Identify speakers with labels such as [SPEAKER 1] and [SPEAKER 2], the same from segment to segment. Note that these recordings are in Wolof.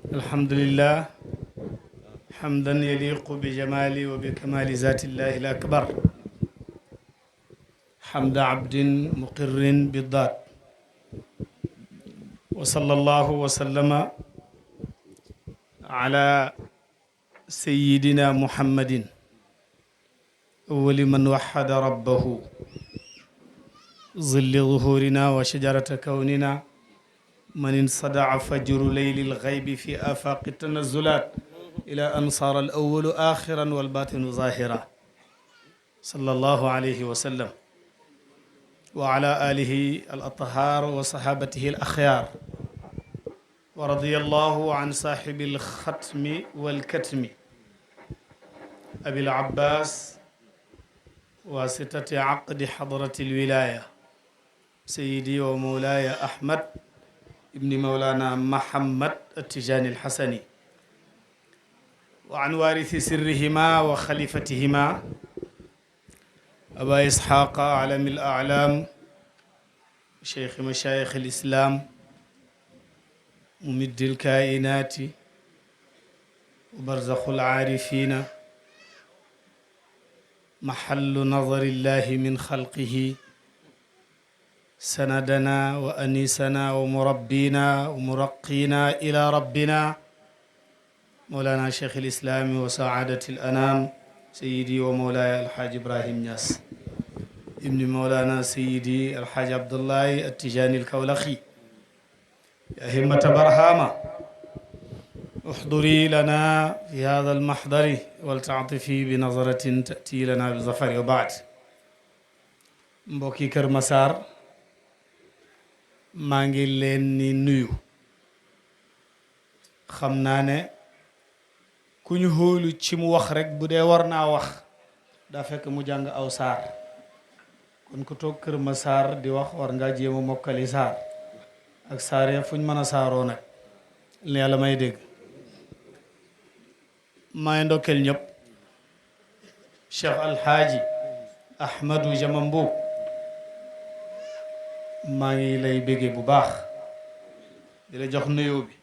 [SPEAKER 1] الحمد لله حمدا يليق بجمال وبكمال ذات الله الأكبر حمد عبد مقر بالذات وصلى الله وسلم على سيدنا محمد أول من وحد ربه ظل ظهورنا وشجرة كوننا من انصدع فجر ليل الغيب في آفاق التنزلات إلى أن صار الأول آخرا والباطن ظاهرا صلى الله عليه وسلم وعلى آله الأطهار وصحابته الأخيار ورضي الله عن صاحب الختم والكتم أبي العباس واسطة عقد حضرة الولاية سيدي ومولاي أحمد ابن مولانا محمد التجاني الحسني وعن وارث سرهما وخليفتهما أبا إسحاق علم الأعلام شيخ مشايخ الإسلام ممد الكائنات وبرزخ العارفين محل نظر الله من خلقه سندنا وأنيسنا ومربينا ومرقينا إلى ربنا مولانا شيخ الإسلام وسعادة الأنام سيدي ومولاي الحاج إبراهيم نياس ابن مولانا سيدي الحاج عبد الله التجاني الكولخي يا همة برهامة احضري لنا في هذا المحضر ولتعطفي بنظرة تأتي لنا بالظفر وبعد mbokki Kër Massar maa ngi leen ni nuyu xam naa ne ku ñu hóolu ci mu wax rek bu dee war naa wax daa fekk mu jàng aw saar kon ku toog Kër Massar di wax war ngaa jéem a mokkali saar ak saar ya fu ñu mën a saaroo nag li yàlla may dégg maay ndokkeel ñëpp Cheikh Alhaaji Ahmadou Jama Mbuub maa ngi lay béggee bu baax di la jox nuyoo bi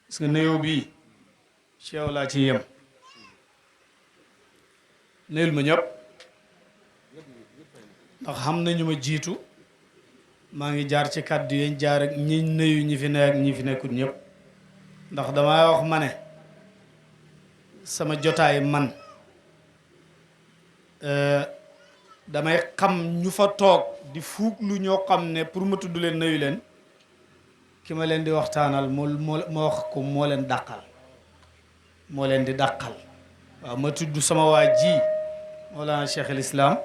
[SPEAKER 1] gis nga nuyoo bii ci yow laa ci yem nuyul ma ñëpp ndax xam nañu ma jiitu maa ngi jaar ci kàddu yi jaar ak ñi nuyu ñi fi ne ak ñi fi nekkul ñëpp ndax damay wax ma ne sama jotaay man damay xam ñu fa toog di fuug lu ñoo xam ne pour ma tudd leen nuyu leen ki ma leen di waxtaanal moo wax ko moo leen dàqal moo leen di dàqal waaw ma tudd sama waa ji Mawlana Cheikh al Islam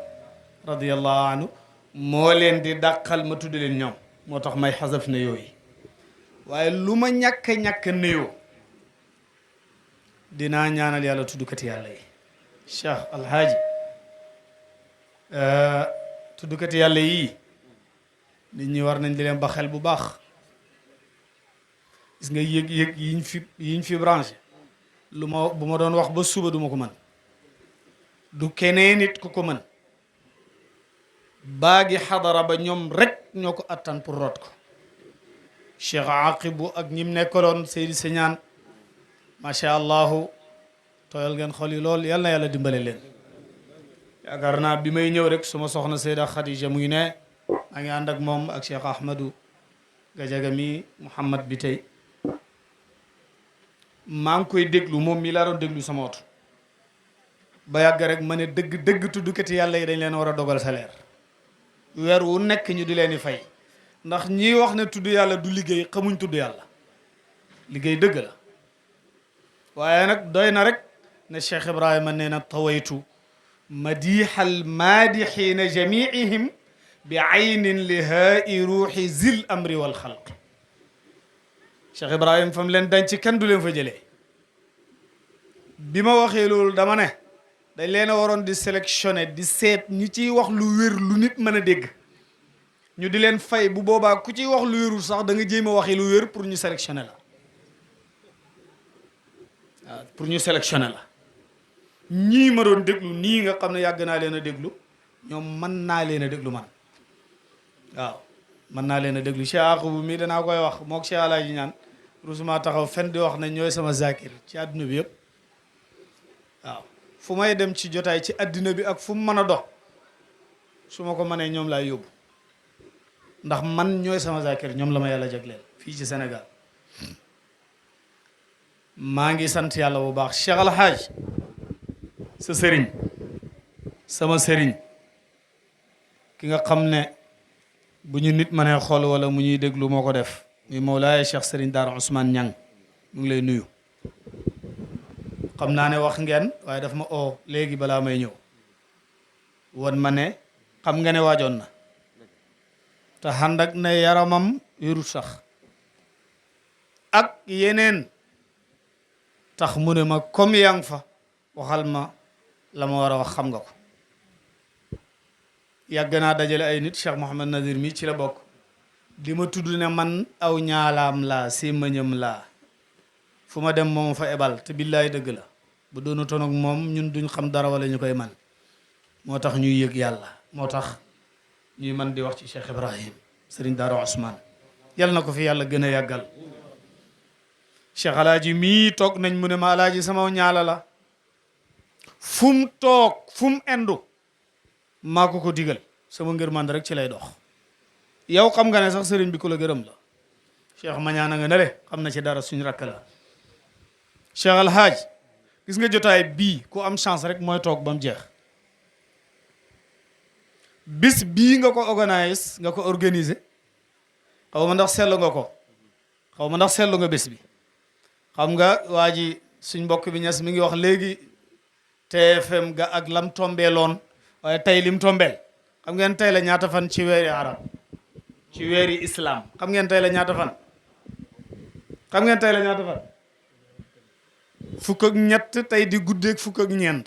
[SPEAKER 1] radiyallahu anhu moo leen di dàqal ma tudd leen ñoom moo tax may xasaf na yooyu waaye lu ma ñàkk nuyoo dinaa ñaanal yàlla tuddukati yàlla yi Cheikh Alhaaji tuddukati yàlla yii nit ñi war nañ di leen ba xel bu baax gis nga yëg yiñ fi branché lu ma bu ma doon wax ba suba duma ko mën du keneen nit ku ko mën baagi xadara ba ñoom rek ñoo ko attan pour root ko Cheikh Aqibu ak ñim nekkaloon Seydi Señaan macha allahu tooyal ngeen xol yi lool yal na yàlla dimbale leen yaakaar naa bi may ñëw rek suma soxna Seyda Khadija mu ngi ne maa ngi ànd ak moom ak Cheikh Ahmadou Gajaga mi Mouhamad bi tey maa ngi koy déglu moom mi laa doon déglu sama oto ba yàgg rek ma ne dëgg tuddukati yàlla yi dañ leen war a dogal salaire weer wu nekk ñu di leen di fay ndax ñiy wax ne tudd yàlla du liggéey xamuñ tudd yàlla liggéey dëgg la waaye nag doy na rek ne Cheikh Ibrahima nee na tawaytu madixal maadixiina jamiihim bi aynin lihaai ruuxi zil amri wal xalq Cheikh Ibrahima fam leen denc kenn du leen fa jëlee bi ma waxee loolu dama ne dañ leen a waroon di sélectionné di seet ñi ciy wax lu wér lu nit mën a dégg ñu di leen fay bu boobaa ku ciy wax lu wérul sax da nga jéem a waxi lu wér pour ñu sélectionné la waaw pour ñu sélectionné la ñii ma doon déglu nii nga xam ne yàgg naa leen a déglu ñoom mën naa leen a déglu man waaw mën naa leen a déglu Cheikh Aqubu mii danaa koy wax mook Cheikh Alaaji ñaan rusuma taxaw fen di wax ne ñooy sama zakir ci àdduna bi yëpp waaw fu may dem ci jotaay ci àddina bi ak fu mu mën a dox su ma ko mënee ñoom laay yóbbu ndax man ñooy sama zakir ñoom la ma yàlla jagleel fii ci Sénégal maa ngi sant yàlla bu baax Cheikh Al Hadj sa sëriñ sama sëriñ ki nga xam ne bu ñu nit mënee xool wala mu ñuy déglu moo ko def muy Mawlaaya Cheikh Sëriñ Daara Ousmane Niang mu ngi lay nuyu xam naa ne wax ngeen waaye daf ma oo léegi balaa may ñëw won ma ne xam nga ne waajoon na te ànd ak ne yaramam yorut sax ak yeneen tax mu ne ma comme yaa ngi fa waxal ma la ma war a wax xam nga ko yàgg naa dajale ay nit Cheikh Mouhamad Nazir mi ci la bokk di ma tudd ne man aw ñaalaam laa sémmañam laa fu ma dem moom fa ebal te billaay dëgg la bu doonu toon ak moom ñun duñ xam dara wala ñu koy man moo tax ñuy yëg yàlla moo tax ñuy man di wax ci Cheikh Ibrahim Sëriñ Daara Ousmane yal na ko fi yàlla gën a yàggal Cheikh Alaaji mii toog nañ mu ne ma Alaaji sama ñaala la fu mu toog fu mu endu maa ko digal sama ngir man rek ci lay dox yow xam nga ne sax sëriñ bi ku la gërëm la Cheikh Mañaana nga nele xam na ci dara suñ rakk la Cheikh Al Hadj gis nga jotaay bii ku am chance rek mooy toog ba mu jeex bis bii nga ko organiser xaw ma ndax seetlu nga ko xaw ma ndax seetlu nga bés bi xam nga waa ji suñ mbokk bi ñes mi ngi wax léegi TFM ga ak lam tombeeloon waaye tey lim tombeel xam ngeen tey la ñaata fan ci weeri arab ci weeri islam xam ngeen tey la ñaata fan xam ngeen tey la ñaata fan fukk ak ñett tey di guddeeg fukk ak ñeent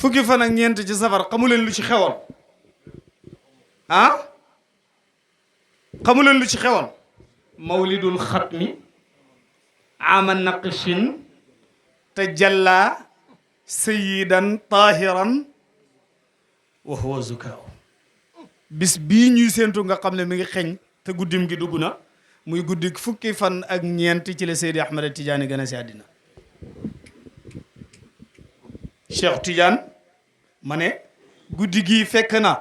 [SPEAKER 1] fukki fan ak ñeent ci safar xamuleen lu ci xewoon ah xamuleen lu ci xewoon mawlidul xatmi ama naqshin tajalla sayyidan tahiran wa huwa zukaaw bis bii ñuy séentu nga xam ne mi ngi xeeñ te guddim gi dugg na muy guddi fukki fan ak ñeent ci la Seydi Ahmad Tidiane gën a si àddina Cheikh Tidiane ma ne guddi gii fekk na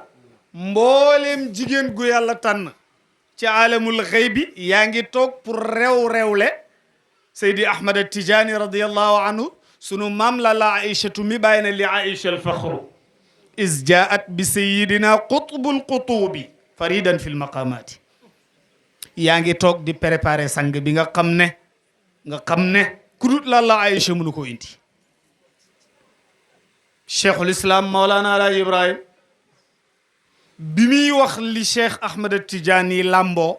[SPEAKER 1] mbooleem jigéen gu yàlla tànn ci alamul xaybi yaa ngi toog pour rewle Seydi Ahmad Tidiane radiyallahu anhu sunu maam la Aïchatu mi bàyyi na li Aïcha al faxru is jaat bi sayidina qutbul qutubi faridan fil maqamati yaa ngi toog di préparer sang bi nga xam ne kudut la Aïcha mënu ko indi cheikhul islam Maulana Alaaji Ibrahim bi muy wax li Cheikh Ahmad Tidiane yi làmboo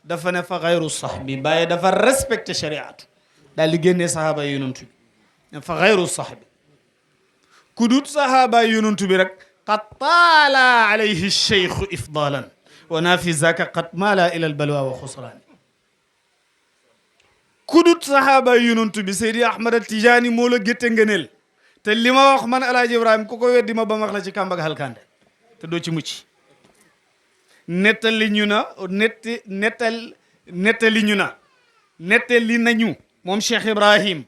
[SPEAKER 1] dafa ne fa xayru sahbi bàyyi dafa respecté shariatu daal di génnee sahaaba yi yonantu bi fa xayru sahbi ku dut sahaaba yi yonantu bi rek qad taala alayhi cheikhu ifdalan wa na fi zaka qad mala ila al balwa wa xusraani ku dut sahaaba yi yonantu bi Seydi Ahmad Tidiane moo la gétte ngëneel te li ma wax man Alaaji Ibrahim ku ko weddi ma ba ma wax la ci kàmbag halkande te doo ci mucc nettali nañu moom Cheikh Ibrahim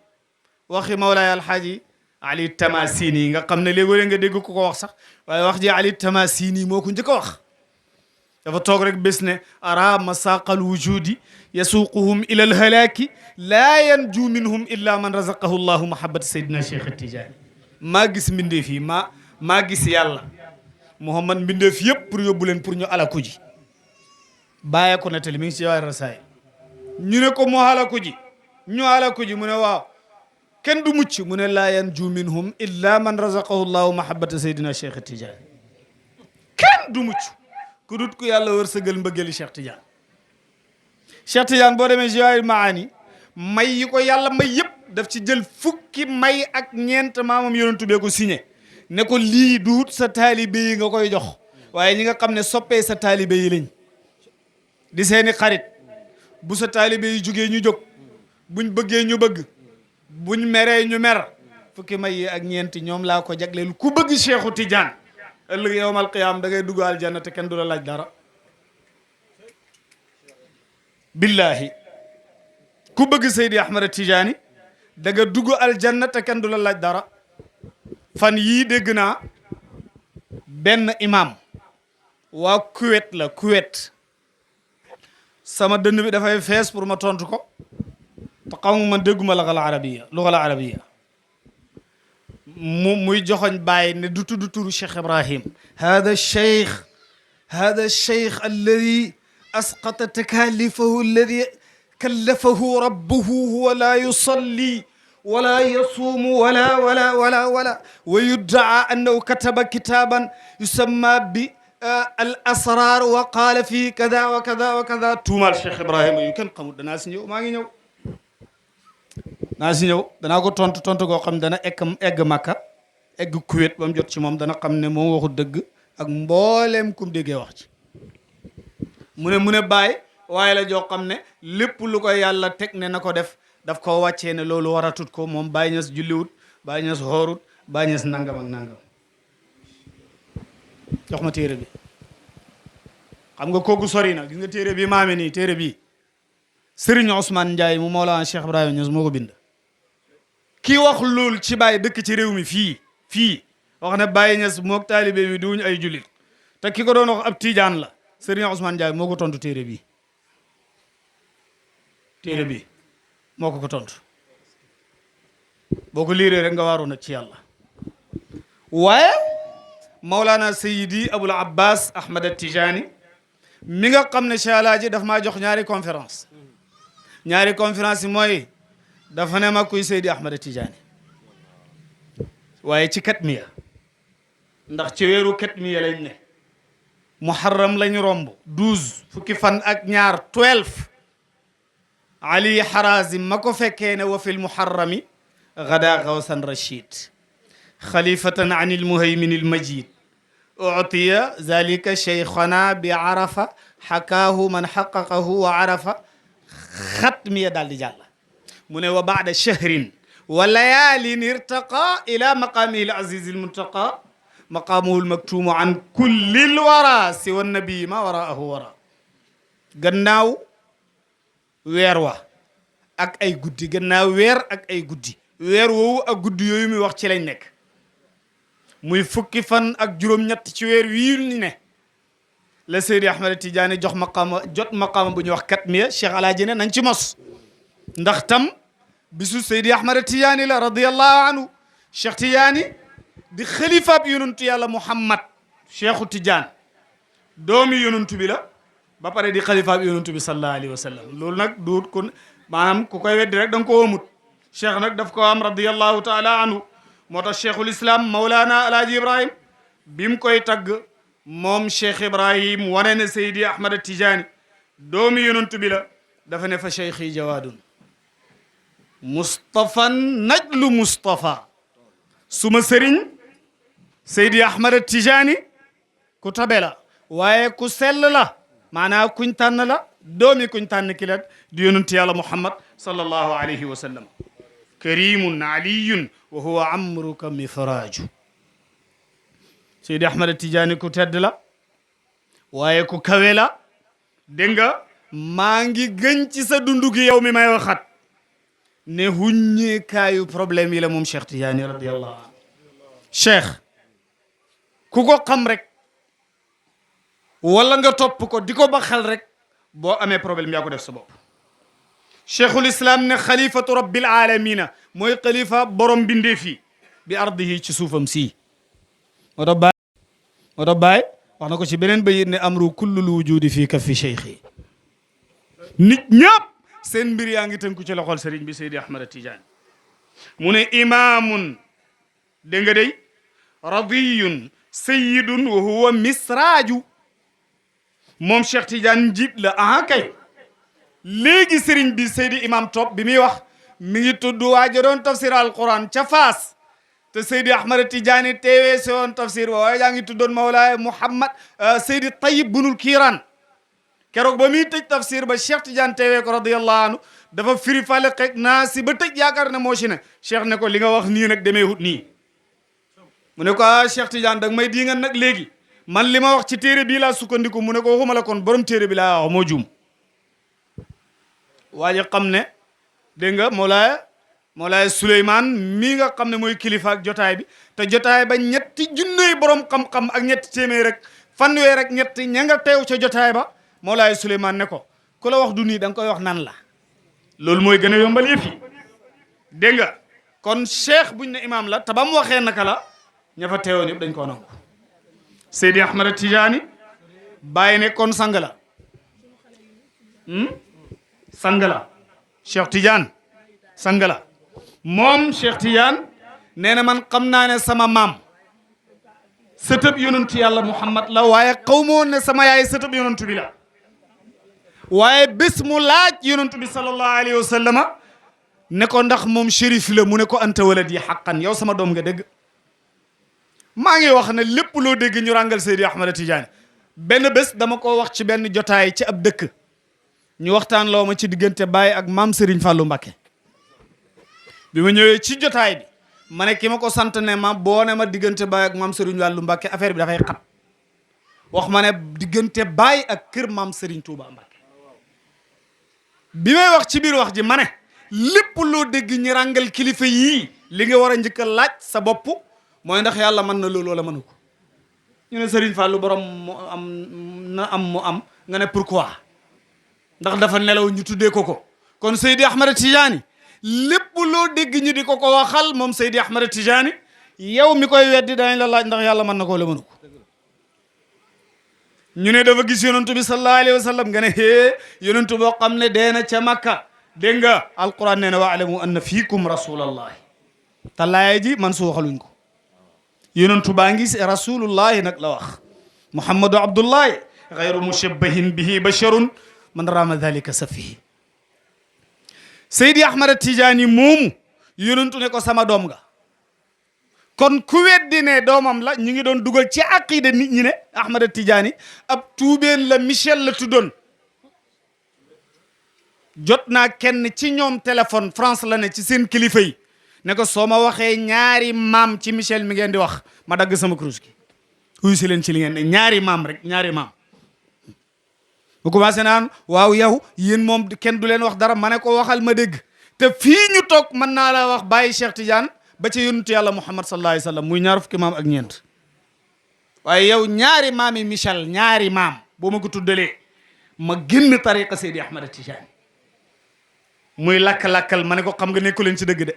[SPEAKER 1] waxi Mawlaay Alxaaji Ali Tamasini nga xam ne léegoo nga dégg ku ko wax sax waaye wax ji Ali Tamasini moo ko njëkk a wax dafa toog rek bés ne ara masaqal wujudi yasuquhum ila alhalaki laa yanju minhum illa man razaqahu llahu mahabbata sayyidina Cheikh Tidiane maa gis mbindeef yi maa gis yàlla Muhammad mbindeef yëpp pour yóbbu leen pour ñu alaku ji bàyyee ko nettali mi ngi ci waay rasaay ñu ne ko mu alaku ji mu ne waaw kenn du mucc mu ne laa yanju minhum illa man razaqahu llahu mahabbata sayyidina Cheikh Tidiane kenn du mucc ku dut ku yàlla wërsëgal mbëggeli Cheikh Tidiane boo demee Jawaahir Maani may yi ko yàlla may yëpp daf ci jël fukki may ak ñeent maamam yonentu bee ko signé ne ko lii duut sa taalibe yi nga koy jox waaye ñi nga xam ne soppee sa taalibe yi lañ di seeni xarit bu sa taalibe yi jógee ñu jóg buñ bëggee ñu bëgg buñ meree ñu mer fukki may yi ak ñeenti ñoom laa ko jagleel ku bëgg Cheikhu Tidiane ëllëg yawmal qiyaam da ngay dugg aljanna te kenn du la laaj dara billahi ku bëgg Seydi Ahmad Tijaani da nga dugg aljanna te kenn du la laaj dara. fan yii dégg naa benn imam waa Kuwait la Kuwait sama dënn bi dafay fees pour ma tontu ko te xam nga man dégguma lugal arabiya muy joxoñ bàyyi ne du tudd turu Cheikh Ibrahim hada cheikh alladi asqata takalifahu alladi kallafahu rabbuhu huwa la yusalli wala yasuumu wala wa yuddaa annahu kataba kitaban yusamma bi al asrar wa qaala fii kada wa kada wa kada tuumaal Cheikh Ibrahima yu kenn xamul danaa si ñëw maa ngi ñëw naa si ñëw danaa ko tontu goo xam dana egg Makka egg Kuwait ba mu jot ci moom dana xam ne moom waxu dëgg ak mbooleem kum déggee wax ci mu ne bàyyi waaye la joo xam ne lépp lu ko yàlla teg ne na ko def daf ko wàccee ne loolu waratut ko moom Baay Ñas julliwut Baay Ñas xoorut Baay Ñas nangam ak nangam jox ma téere bi xam nga kooku sori na gis nga téere bi maame nii téere bi Serigne Ousmane Ndiaye mu Mawlana Cheikh Ibrahima Niass moo ko bind kii wax loolu ci Baay dëkk ci réew mi fii wax ne Baay Ñas mook taalibe bi duñ ay jullit te ki ko doon wax ab Tijaan la Serigne Ousmane Ndiaye moo ko tontu téere bi moo ko tontu boo ko liiree rek nga waaru nag ci yàlla waaye Mawlana Sayyidi Abul Abbas Ahmad Tijani mi nga xam ne Cheikh Alaaji daf maa jox ñaari conférence yi mooy dafa ne ma kuy Seydi Ahmad Tijani waaye ci katmiya ndax ci weeru katmiya lañ ne muharram lañ romb 12 fukki fan ak ñaar 12 Ali Harazim ma ko fekkee ne wa fil muharrami gada gawsan rachid xalifatan an il muhaymin il majid utiya zalika cheikhana bi arafa xakaahu man xaqaqahu wa arafa xatmiya daal di jàll mu ne wa baada shahrin wa layaalin irtaqa ila maqaamihi al aziz al muntaqa maqaamuhu al maktumu an kulli al wara siwa nabii ma waraahu wara gannaaw weer wa ak ay guddi gannaaw weer ak ay guddi weer woowu ak guddi yooyu muy wax ci lañ nekk muy fukki fan ak juróom-ñett ci weer wii ni ne la Seydi Ahmad Tidiane jot maqaama bu ñuy wax katmiya Cheikh Alaaji ne nañ ci mos ndax tam bisu Seydi Ahmad Tidiane la radiyallahu anhu Cheikh Tidiane di xalifaab yonentu yàlla Muhammad Cheikhu Tidiane doomi yonentu bi la ba pare di xalifaab yonentu bi sallallahu alayhi wa sallam loolu nag duut kon maanaam ku koy weddi rek da nga ko amut cheikh nag daf ko am radiyallahu taala anhu moo tax cheikhul islam Mawlana Alaaji Ibrahim bi mu koy tagg moom cheikh Ibrahim wane ne Seydi Ahmad Tidiane doomi yonentu bi la dafa ne fa cheikhi jawaadun Mustapha najlu Mustapha suma sëriñ Seydi Ahmad Tidiane ku tabe la waaye ku sell la maanaam kuñ tànn la doomi kuñ tànn ki la di yonentu yàlla Muhammad sallallahu alayhi wa sallam karimun aliyun wa huwa amruka mifraaju Seydi Ahmad Tidiane ku tedd la waaye ku kawe la dégg nga maa ngi gën ci sa dundu gi yow mi may waxat ne huññeekaayu problème yi la moom Cheikh Tidiane radiyallahu anhu cheikh ku ko xam rek wala nga topp ko di ko ba xel rek boo amee problème yaa ko def sa bopp cheikhul islam ne xalifatu rabbil alamina mooy xalifa borom bindee fii bi ardihi ci suufam sii moo tax baay wax na ko ci beneen bayit ne amru kullul wujudi fii kaffi cheikhi nit ñëpp seen mbir yaa ngi tënku ci loxol sëriñ bi Seydi Ahmad Tidiane mu ne imaamun dégg nga day radiyun sayyidun wa huwa misraaju moom Cheikh Tidiane njiit la kay léegi sëriñ bi Seydi Imam Top bi muy wax mi ngi tudd waaja doon tafsir alquran ca Faas te Seydi Ahmad Tidiane teewee si woon tafsir ba waaye yaa ngi tuddoon Mawlaay Muhammad Seydi Tayyib bunul Kiiraan keroog ba muy tëj tafsir ba Cheikh Tidiane teewee ko radiyallahu anhu dafa firi Falaq ak Naas ba tëj yaakaar ne moo ci ne Cheikh ne ko li nga wax nii nag demee hut nii mu ne ko Cheikh Tidiane dag may di nga nag léegi man li ma wax ci téere bii laa sukkandiku mu ne ko waxuma la kon borom téere bi laa wax moo juum waaye xam ne dégg nga Mawlaaya Souleymane mii nga xam ne mooy kilifa ak jotaay bi te jotaay ba ñetti junniy borom xam-xam ak ñetti téeméer rek fanweer rek ñetti ña nga teew ca jotaay ba Mawlaaya Souleymane ne ko ku la wax du nii da nga koy wax nan la loolu mooy gën a yombal yëf yi dégg nga kon cheikh buñ ne imam la te ba mu waxee naka la ña fa teewoon yëpp dañ koo nangu Seydi Ahmad Tijaani bàyyi ne kon sang la sang la Cheikh Tidiane sang la moom Cheikh Tidiane nee na man xam naa ne sama maam sëtëb yonentu yàlla Muhammad la waaye xaw ma woon ne sama yaay sëtëb yonentu bi la waaye bés mu laaj yonentu bi sallallahu alayhi wa sallama ne ko ndax moom shérif la mu ne ko anta waladi haqqan yow sama doom nga dégg maa ngi wax ne lépp loo dégg ñu ràngal Seydi Ahmad Tidiane benn bés dama ko wax ci benn jotaay ci ab dëkk ñu waxtaan loo ma ci diggante Baye ak maam Serigne Fallou Mbacké bi ma ñëwee ci jotaay bi ma ne ki ma ko sant ne ma boo ne ma diggante Baye ak maam Serigne Fallou Mbacké affaire bi dafay xat wax ma ne diggante Baye ak kër maam Serigne Touba Mbacké bi may wax ci biir wax ji ma ne lépp loo dégg ñu ràngal kilifa yii li nga war a njëkk a laaj sa bopp mooy ndax yàlla mën na loolu wala mënu ko ñu ne Serigne Fallou borom mu am nga ne pourquoi ndax dafa nelaw ñu tuddee ko kon Seydi Ahmad Tidiane lépp loo dégg ñu di ko waxal moom Seydi Ahmad Tidiane yow mi koy weddi dañ la laaj ndax yàlla mën na ko wala mënu ko ñu ne dafa gis yonentu bi sallallahu alayhi wa sallam nga ne yonentu boo xam ne dee na ca Makka dégg nga alquran nee na wa'lamu anna fiikum rasulallahi te laaya ji man su waxaluñ ko yonentu baa ngi rasulullahi nag la wax muhammadu abdullahi gayru mushabbahin bihi basharun man rama dhalika safihi Seydi Ahmad Tidiane moomu yonentu ne ko sama doom nga kon ku weddi ne doomam la ñu ngi doon dugal ci aqida nit ñi ne Ahmad Tidiane ab tuubeen la Michel la tuddoon jot naa kenn ci ñoom téléphone France la ne ci seen kilifa yi ne ko soo ma waxee ñaari maam ci Michel mi ngeen di wax ma dagg sama kurus gi uyu si leen ci li ngeen ne ñaari maam rek ñaari maam bu commencé naan waaw yow yéen moom kenn du leen wax dara ma ne ko waxal ma dégg te fii ñu toog mën naa la wax bàyyi Cheikh Tidiane ba ci yonentu yàlla Muhammad sallallahu alayhi wa sallam muy ñaar fukki maam ak ñeent waaye yow ñaari maam yi Michel ñaari maam boo ma ko tuddalee ma génn tariqa Seydi Ahmad Tidiane muy lakk-lakkal ma ne ko xam nga nekku leen ci dëgg de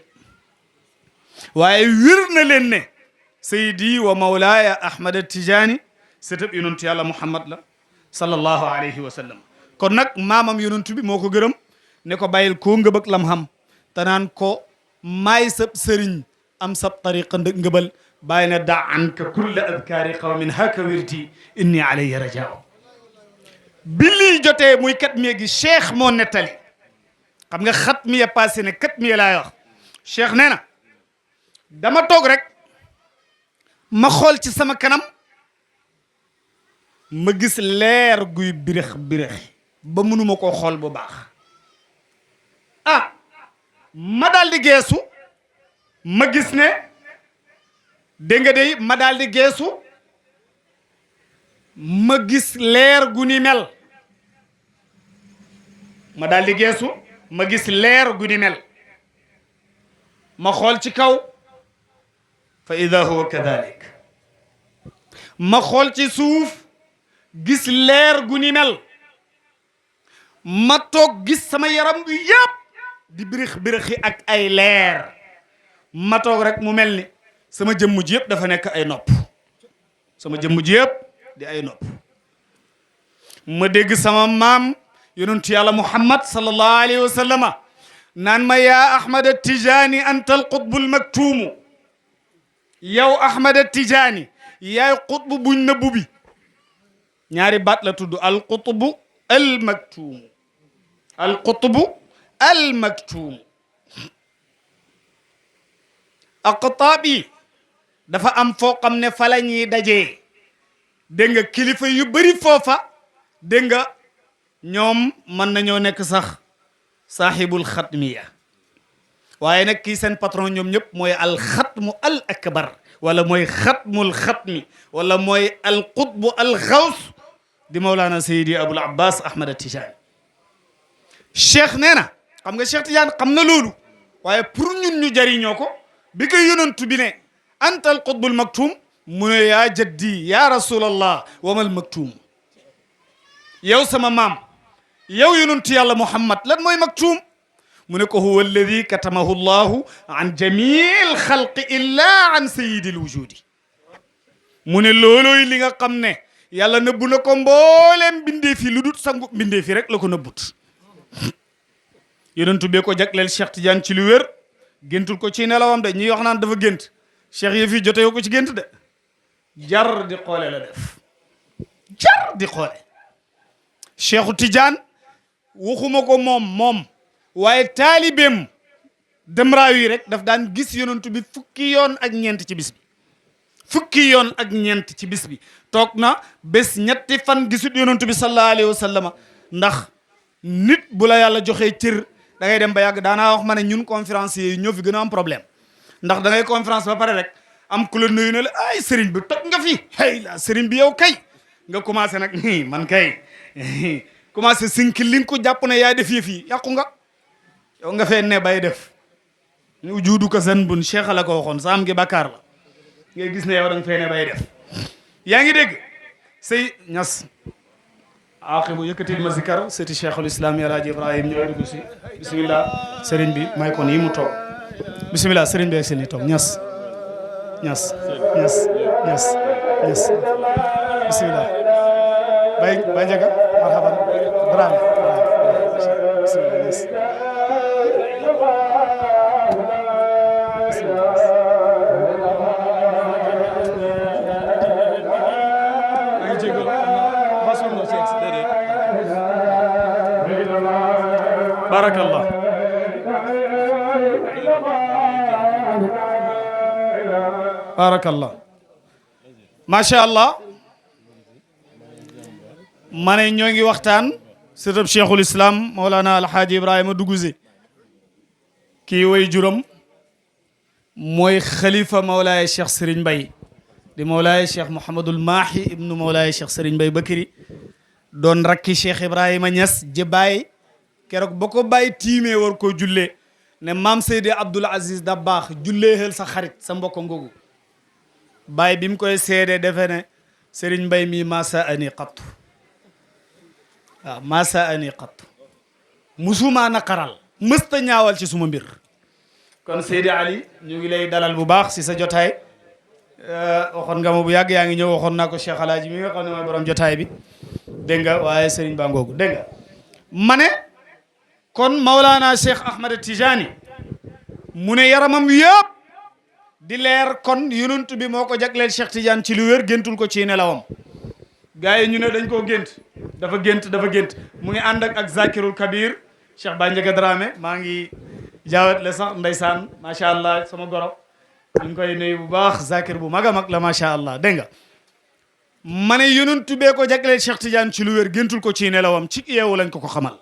[SPEAKER 1] waaye wér na leen ne Seydi wa Mawlaaya Ahmad Tidiane sëtëb yonentu yàlla Muhammad la sallallahu alayhi wa sallam kon nag maamam yonentu bi moo ko gërëm ne ko bàyyil koo ngëbëg lam xam te naan ko maay sab sëriñ am sab tariqa ngëbal bàyyi ne da anka kulla adkaari qawmin haka wirti inni alayya rajaa bi lii jotee muy kat miye gi cheikh moo nettali xam nga xat miye passé ne kat miye laay wax cheikh nee na dama toog rek ma xool ci sama kanam ma gis leer guy birix birix ba mënuma koo xool bu baax ma daal di geesu ma gis ne dégg nga day ma daal di geesu ma gis leer gu ni mel ma daal di geesu ma gis leer gu ni mel ma xool ci kaw fa ida huwa kadalik ma xool ci suuf gis leer gu ni mel ma toog gis sama yaram bi yëpp di birix birixi ak ay leer ma toog rek mu mel ni sama jëmm ji yëpp dafa nekk ay nopp sama jëmm ji yëpp di ay nopp ma dégg sama maam yonentu yàlla Muhammad sallallahu alayhi wa sallama naan ma yaa Ahmad Tijaani anta al qutbul maktuumu yow Ahmad Tijaani yaay qutbu buñ nëbbu bi ñaari baat la tudd al qutbu al maktuumu al qutbu al maktuumu aqtaab yi dafa am foo xam ne fa la ñuy dajee dégg nga kilifa yu bëri foofa dégg nga ñoom mën nañoo nekk sax saaxibul xatmiya waaye nag kii seen patron ñoom ñëpp mooy al xatmu al akbar wala mooy xatmul xatmi wala mooy al qutbu al xaws di Mawlana Seydi Abul Abbas Ahmad Tijaani cheikh nee na xam nga Cheikh Tidiane xam na loolu waaye pour ñun ñu jariñoo ko bi koy yonantu bi ne antal qutbul maktum mu ne yaa jaddi ya rasulallah wamal maktum yow sama maam yow yonantu yàlla Muhammad lan mooy maktum mu ne ko huwa alladi katamahu llahu an jamil xalqi illa an sayidil wujudi mu ne loolooy li nga xam ne yàlla nëbbu na ko mbooleem bindee fi lu dut sangu bindee fi rek la ko nëbbut yonentu bee ko jagleel Cheikh Tidiane ci lu wér géntul ko ci nelawam de ñuy wax naan dafa gént cheikh yi fii jote yoo ko ci gént de jar di xoole la def jar di xoole Cheikhu Tidiane waxuma ko moom waaye taalibeem demraaw yi rek daf daan gis yonentu bi fukki yoon ak ñeent ci bis bi fukki yoon ak ñeent ci bis bi toog na bés ñetti fan gisut yonentu bi sallallahu alayhi wa sallama ndax nit bu la yàlla joxee cër da ngay dem ba yàgg daanaa wax ma ne ñun conférenciers yi ñoo fi gën a am problème ndax da ngay conférence ba pare rek am ku la nuyu ne la ay sëriñ bi toj nga fi hey la sëriñ bi yow kay nga commencé nag man kay commencé sinki li nga ko jàpp ne yaa def yëf yi yàqu nga yow nga fee ne bay def ñu juudu ko san bun cheikh la ko waxoon saam gi bàkkaar la ngay gis ne yow da nga fee ne bay def yaa ngi dégg sëy ñas aaxibu yëkkatil ma zikar seeti cheikhul islam Alaaji Ibrahim ñëw dugg si bisimilah sëriñ bi may kon yi mu toog bisimilah sëriñ bi ak seen i toog ñas bisimilah bay njaga marhaban bravo bisimilah ñas barakallah barakallah macha allah ma ne ñoo ngi waxtaan sëtëb cheikhul islam Mawlana Alhaaji Ibrahima Duguse kii way juram mooy xalifa Mawlaaya Cheikh Serigne Mbaye di Mawlaaya Cheikh Mouhamadul Mahi ibnu Mawlaaya Cheikh Serigne Mbaye Bakiri doon rakki Cheikh Ibrahima Niass jëbaay keroog ba ko bàyyi tiimee war koo jullee ne maam Seydi Abdoul Aziz Dabakh jullee xel sa xarit sa mbokk ngoogu bàyyi bi mu koy seede defe ne Serigne Mbaye mii masa ani qattu waaw masa ani qattu musuma naqaral mësta ñaawal ci suma mbir kon Seydi Ali ñu ngi lay dalal bu baax si sa jotaay waxoon nga ma bu yàgg yaa ngi ñëw waxoon naa ko Cheikh Alaaji mi nga xam ne mooy borom jotaay bi dégg nga waaye Serigne Ba ngoogu dégg nga ma ne kon Maulana Cheikh Ahmed Tijani mu ne yaramam yëpp di leer kon yonent bi moo ko jagleel Cheikh Tidiane ci lu wér géntul ko ci nelawam gars yi ñu ne dañ koo gént dafa gént mu ngi ànd ak Zakirul Kabir Cheikh Ba Ndiaga Dramé maa ngi jaawat le sax ndeysaan macha allah sama goro ñu ngi koy nuyu bu baax Zakir bu mag a mag la macha allah dégg nga ma ne yonent bee ko jagleel Cheikh Tidiane ci lu wér géntul ko ci nelawam ci yeewu lañ ko xamal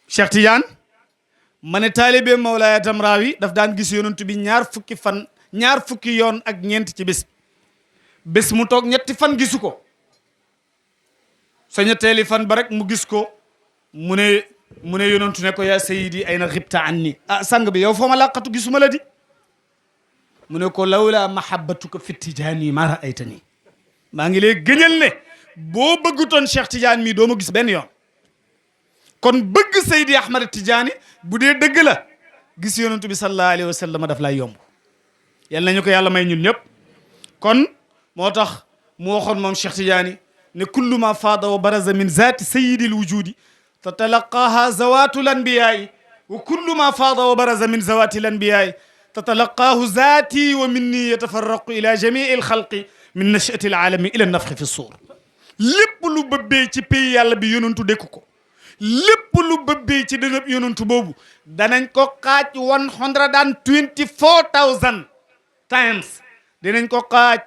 [SPEAKER 1] Cheikh Tidiane ma ne taalibe Mawlaaya Tamrawi daf daan gis yonent bi ñaar fukki yoon ak ñeent ci bés mu toog ñetti fan gisu ko sa ñetteeli fan ba rek mu gis ko mu ne yonent ne ko yaa sayyidi ayna ghibta anni sang bi yow foo ma làqatu gisuma la di mu ne ko lawla mahabbatuka fi Tijaani ma ra'aytani maa ngi lay gëñal ne boo bëggutoon Cheikh Tidiane mii doo ma gis benn yoon kon bëgg Seydi Ahmad Tidiane bu dee dëgg la gis yonent bi sallallahu alayhi wa sallam daf lay yomb yal nañu ko yàlla may ñun ñëpp kon moo tax mu waxoon moom Cheikh Tidiane ne kullu ma faada wa baraza min zaati sayyidil wujudi tatalaqaaha zawatul anbiyaai wa kullu ma faada wa baraza min zawatil anbiyaai tatalaqaahu zaati wa minni yatafarraqu ila jamii alxalqi min nachati alalami ila nafxi fi suur lépp lu bëbbee ci pays yàlla bi yonentu dékk ko lépp lu bëbbee ci dënëb yonentu boobu danañ ko xaaj 124,000 times dinañ ko xaaj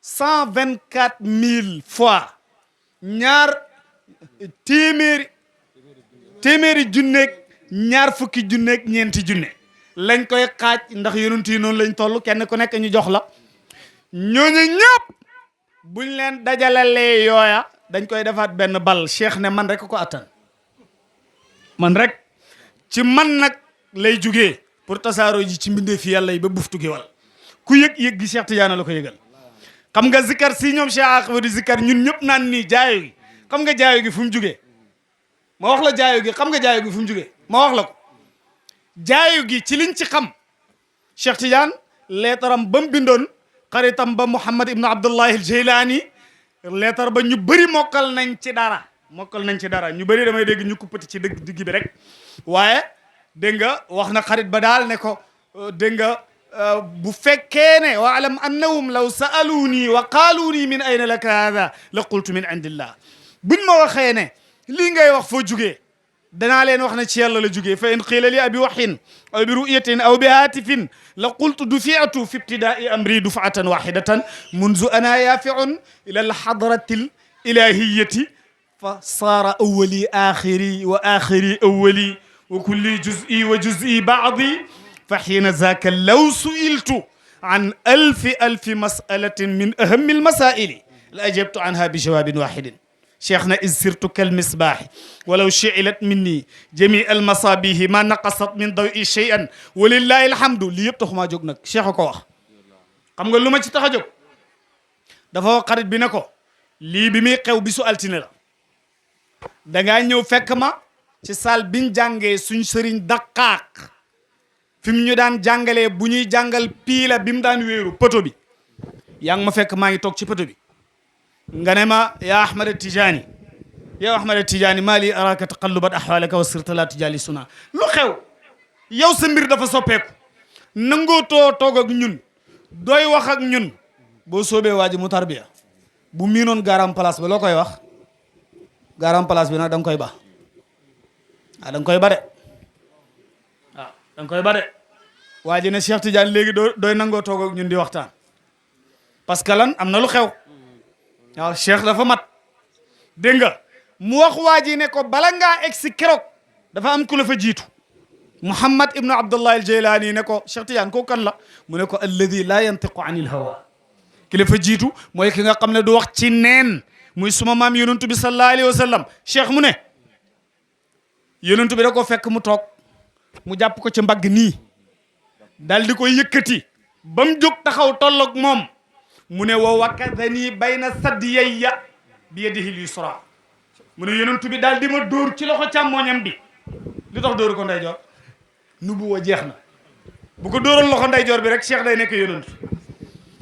[SPEAKER 1] 124,000 fois téeméeri junneeg ñaar fukki junneeg ñeenti junne lañ koy xaaj ndax yonentu yi noonu lañ toll kenn ku nekk ñu jox la ñooñu ñëpp buñ leen dajalalee yooya dañ koy defaat benn bal cheikh ne man rek ko attan man rek ci man nag lay jugee pour tasaaroo ji ci mbindee fi yàlla yi ba buftu gi wal ku yëg gi Cheikh Tidiane la ko yëgal xam nga zikar si ñoom Cheikh Ahmadou zikar ñun ñëpp naan nii jaayo gi xam nga jaayo gi fu mu jugee ma wax la jaayo gi xam nga jaayo gi fu mu jugee ma wax la ko jaayo gi ci liñ ci xam Cheikh Tidiane leetaram ba mu bindoon xaritam ba Mouhamad ibn Abdullahi al-Jeylaani leetar ba ñu bëri mokkal nañ ci dara ñu bëri damay dégg ñu kuppati ci digg bi rek waaye dégg nga wax na xarit ba daal ne ko dégg nga bu fekkee ne wa alam annahum law sa'aluni wa qaaluuni min ayna laka hada la qultu min indillah buñ ma waxee ne lii ngay wax foo jugee danaa leen wax ne ci yàlla la jugee fa in qiila li abi waxin aw bi ru'yatin aw bi haatifin la qultu dufi'tu fi ibtidaai amri duf'atan wahidatan munzu ana yafi'un ila alhadrati alilahiyati fa saara awwali axiri wa axiri awwali wa kulli juz'i wa juz'i ba'di fa xiina zaaka law su'iltu an alfi mas'alatin min ahammi almasaili la ajabtu anha bi jawabin wahidin cheikhna is sirtu kal misbaahi walaw shi'ilat minni jami al masabihi ma naqasat min dawi shay'an walillahi alhamdu lii yëpp taxumaa jóg nag cheikh a ko wax xam nga lu ma ci tax a jóg dafa wax xarit bi ne ko lii bi muy xew bisu altine la dangaa ñëw fekk ma ci salle biñ jàngee suñ sëriñ daqaaq fi mu ñu daan jàngalee bu ñuy jàngal piila bi mu daan wéeru poto bi yaa ngi ma fekk maa ngi toog ci poto bi nga ne ma yaa Ahmad Tijaani yow Ahmad Tijaani maa lii araaka taqallubat ahwaalaka wa sirta laa tujaalisuna lu xew yow sa mbir dafa soppeeku nangoo toog ak ñun doy wax ak ñun boo soobee waa ji mu tarbiya bu miinoon garam place ba loo koy wax garam place bi nag da nga koy ba da nga koy ba de da nga koy ba de waa ji ne Cheikh Tidiane léegi doy nangoo toog ak ñun di waxtaan parce que lan am na lu xew waaw cheikh dafa mat dégg nga mu wax waa ji ne ko bala ngaa egg si keroog dafa am ku la fa jiitu Mouhamad ibnu Abdullah al-Jeylaani ne ko Cheikh Tidiane kooku kan la mu ne ko alladi laa yantiqu anil hawa ki la fa jiitu mooy ki nga xam ne du wax ci neen muy suma maam yonent bi sallallahu alayhi wa sallam cheikh mu ne yonent bi da ko fekk mu toog mu jàpp ko ci mbagg nii dal di koy yëkkati ba mu jóg taxaw tolloog moom mu ne wa wakadani bayna saddiyayya bi yadihi l-yusra mu ne yonent bi daal di ma dóor ci loxo càmmooñam bi li tax dóoru ko ndeyjoor nubuwa jeex na bu ko dóoroon loxo ndeyjoor bi rek cheikh day nekk yonent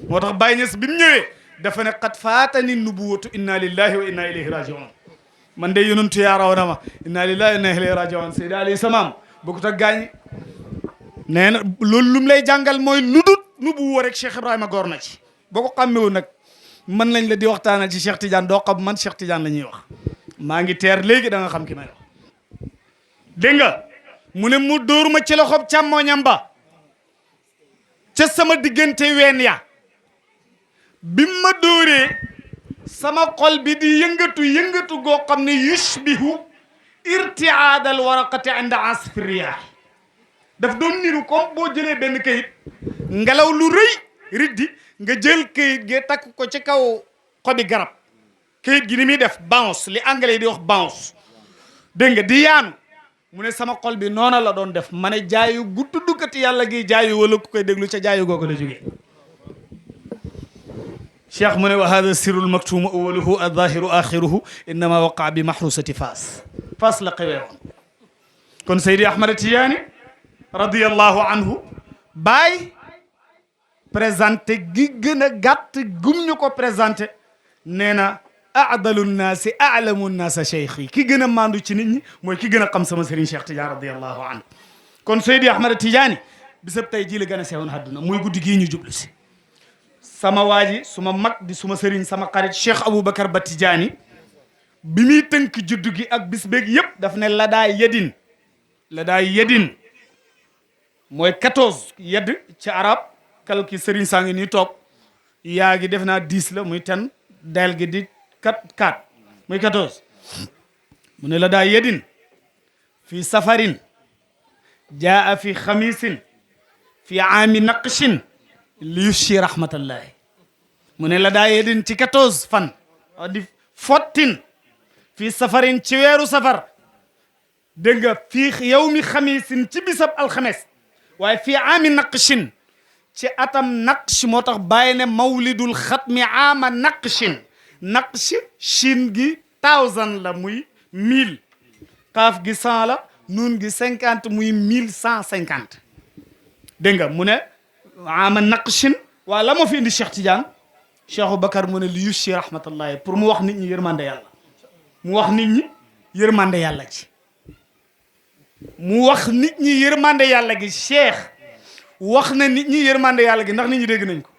[SPEAKER 1] moo tax Baye Niass bi mu ñëwee dafa ne qad faatani nubuwatu inna lillahi wa inna ilayhi rajiun man de yonentu yaa raw na ma inna lillahi wa inna ilayhi rajiun Seydi Ali Samaam bokkut ak gaañi nee na loolu lum lay jàngal mooy lu dut nubuwa rek Cheikh Ibrahima góor na ci boo ko xàmmewu nag mën lañ la di waxtaanal ci Cheikh Tidiane doo xam man Cheikh Tidiane la ñuy wax maa ngi teer léegi da nga xam ki may wax dégg nga mu ne mu dóor ma ci loxob càmmooñam ba ca sama diggante ween ya bi ma dóoree sama xol bi di yëngatu goo xam ne yushbihu irtiaadal waraqati inda asfi riyaax daf doon niru comme boo jëlee benn kayit ngelaw lu rëy riddi nga jël kayit gi takk ko ci kaw xobi garab kayit gi ni muy def bounce li anglais yi di wax bounce dégg nga di yaanu mu ne sama xol bi noona la doon def ma ne jaayu gu tuddukati yàlla gi jaayu wala ku koy déglu ca jaayu googu la jógee cheikh mu ne wa hada sirru lmaktumu awaluhu alzahiru axiruhu innama waqaa bi mahrusati Faas la xewee woon kon Seydi Ahmad Tijaani radiyallahu anhu Baay présenté gi gën a gàtt gum ñu ko présenté nee na aadalu nnaasi aalamu nnaasa cheikh yi ki gën a mandu ci nit ñi mooy ki gën a xam sama sëriñ Cheikh Tidiane radiyallahu anhu kon Seydi Ahmad Tijaani bisab tey jii la gën a sewoon àdduna muy guddi gii ñu jublu si sama waa ji suma mag di suma sëriñ sama xarit Cheikh Aboubacar Ba Tijaani bi muy tënk juddu gi ak bis beeg yëpp daf ne la daa yedin mooy 14 yedd ci arab kal ki sëriñ saa ngi nii toog yaa gi def naa 10 la muy 10 del gi di 4 muy 14 mu ne la daa yedin fi safarin jaa fi xamisin fi aami naqshin li yushi rahmatallahi mu ne la daa yedin ci 14 fan di fottin fi safarin ci weeru safar dégg nga fii yawmi xamisin ci bisab alxames waaye fii aami naqshin ci atam naqsh moo tax bàyyi ne mawlidul xatmi aama naqshin naqsh shin gi 1000 la muy 1000 xaaf gi 100 la nuun gi 50 muy 1150 dégg nga mu ne aama naqshin waa la ma fi indi Cheikh Tidiane Cheikh Bakar mu ne li yushi rahmatullahi pour mu wax nit ñi yërmande yàlla mu wax nit ñi yërmande yàlla ci mu wax nit ñi yërmande yàlla gi Cheikh wax na nit ñi yërmande yàlla gi ndax nit ñi dégg nañ ko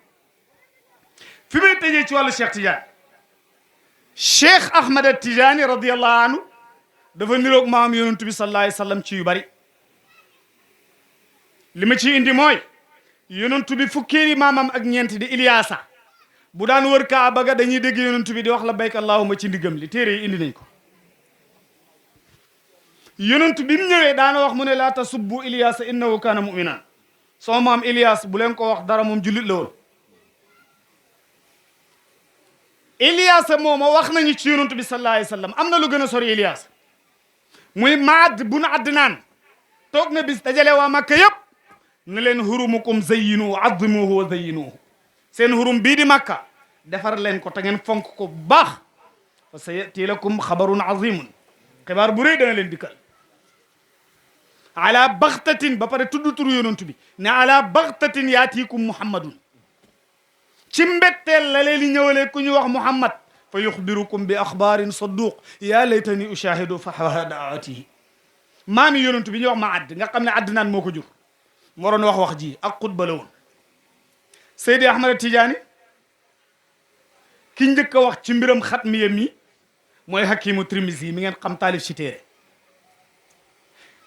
[SPEAKER 1] fi may tëjee ci wàllu Cheikh Tidiane Cheikh Ahmad Tidiane radiyallahu anhu dafa niroog maam yonent bi sallallahu alayhi wa sallam ci yu bari li ma ci indi mooy yonent bi fukkeeli maamam ak ñeent di Iliyaasa bu daan wër Kaaba ga dañuy dégg yonent bi di wax labbayk allahumma ci ndigam li téere yi indi nañ ko yonent bi mu ñëwee daana wax mu ne laa tasubbu Iliyaasa innahu kaana mu'minan sama maam Iliyaas bu leen ko wax dara moom jullit la woon Iliyaasa mooma wax nañu ci yonent bi sallallahu alayhi wa sallam am na lu gën a sori Iliyaas muy Maad bun Adnaan toog na bis dajale waa Makka yëpp ne leen hurumukum zayyinu azzimuhu wa zayyinuhu seen hurum bii di Makka defar leen ko te ngeen fonk ko bu baax fa sayati lakum xabarun azimun xibaar bu rëy dana leen dikkal ala baxtatin ba pare tudd turu yonent bi ne ala baxtatin yaatikum muhammadun ci mbetteel la leen di ñëwalee ku ñu wax muhammad fa yuxbirukum bi axbaarin sadduq yaa laytani ushahidu fa daawatihi maami yonent bi ñuy wax ma add nga xam ne Adnaan moo ko jur moo doon wax ji ak xutba la woon Seydi Ahmad Tidiane ki njëkk a wax ci mbiram xatmiya mi mooy Hakimu Tirmizi mi ngeen xam taalif ci téere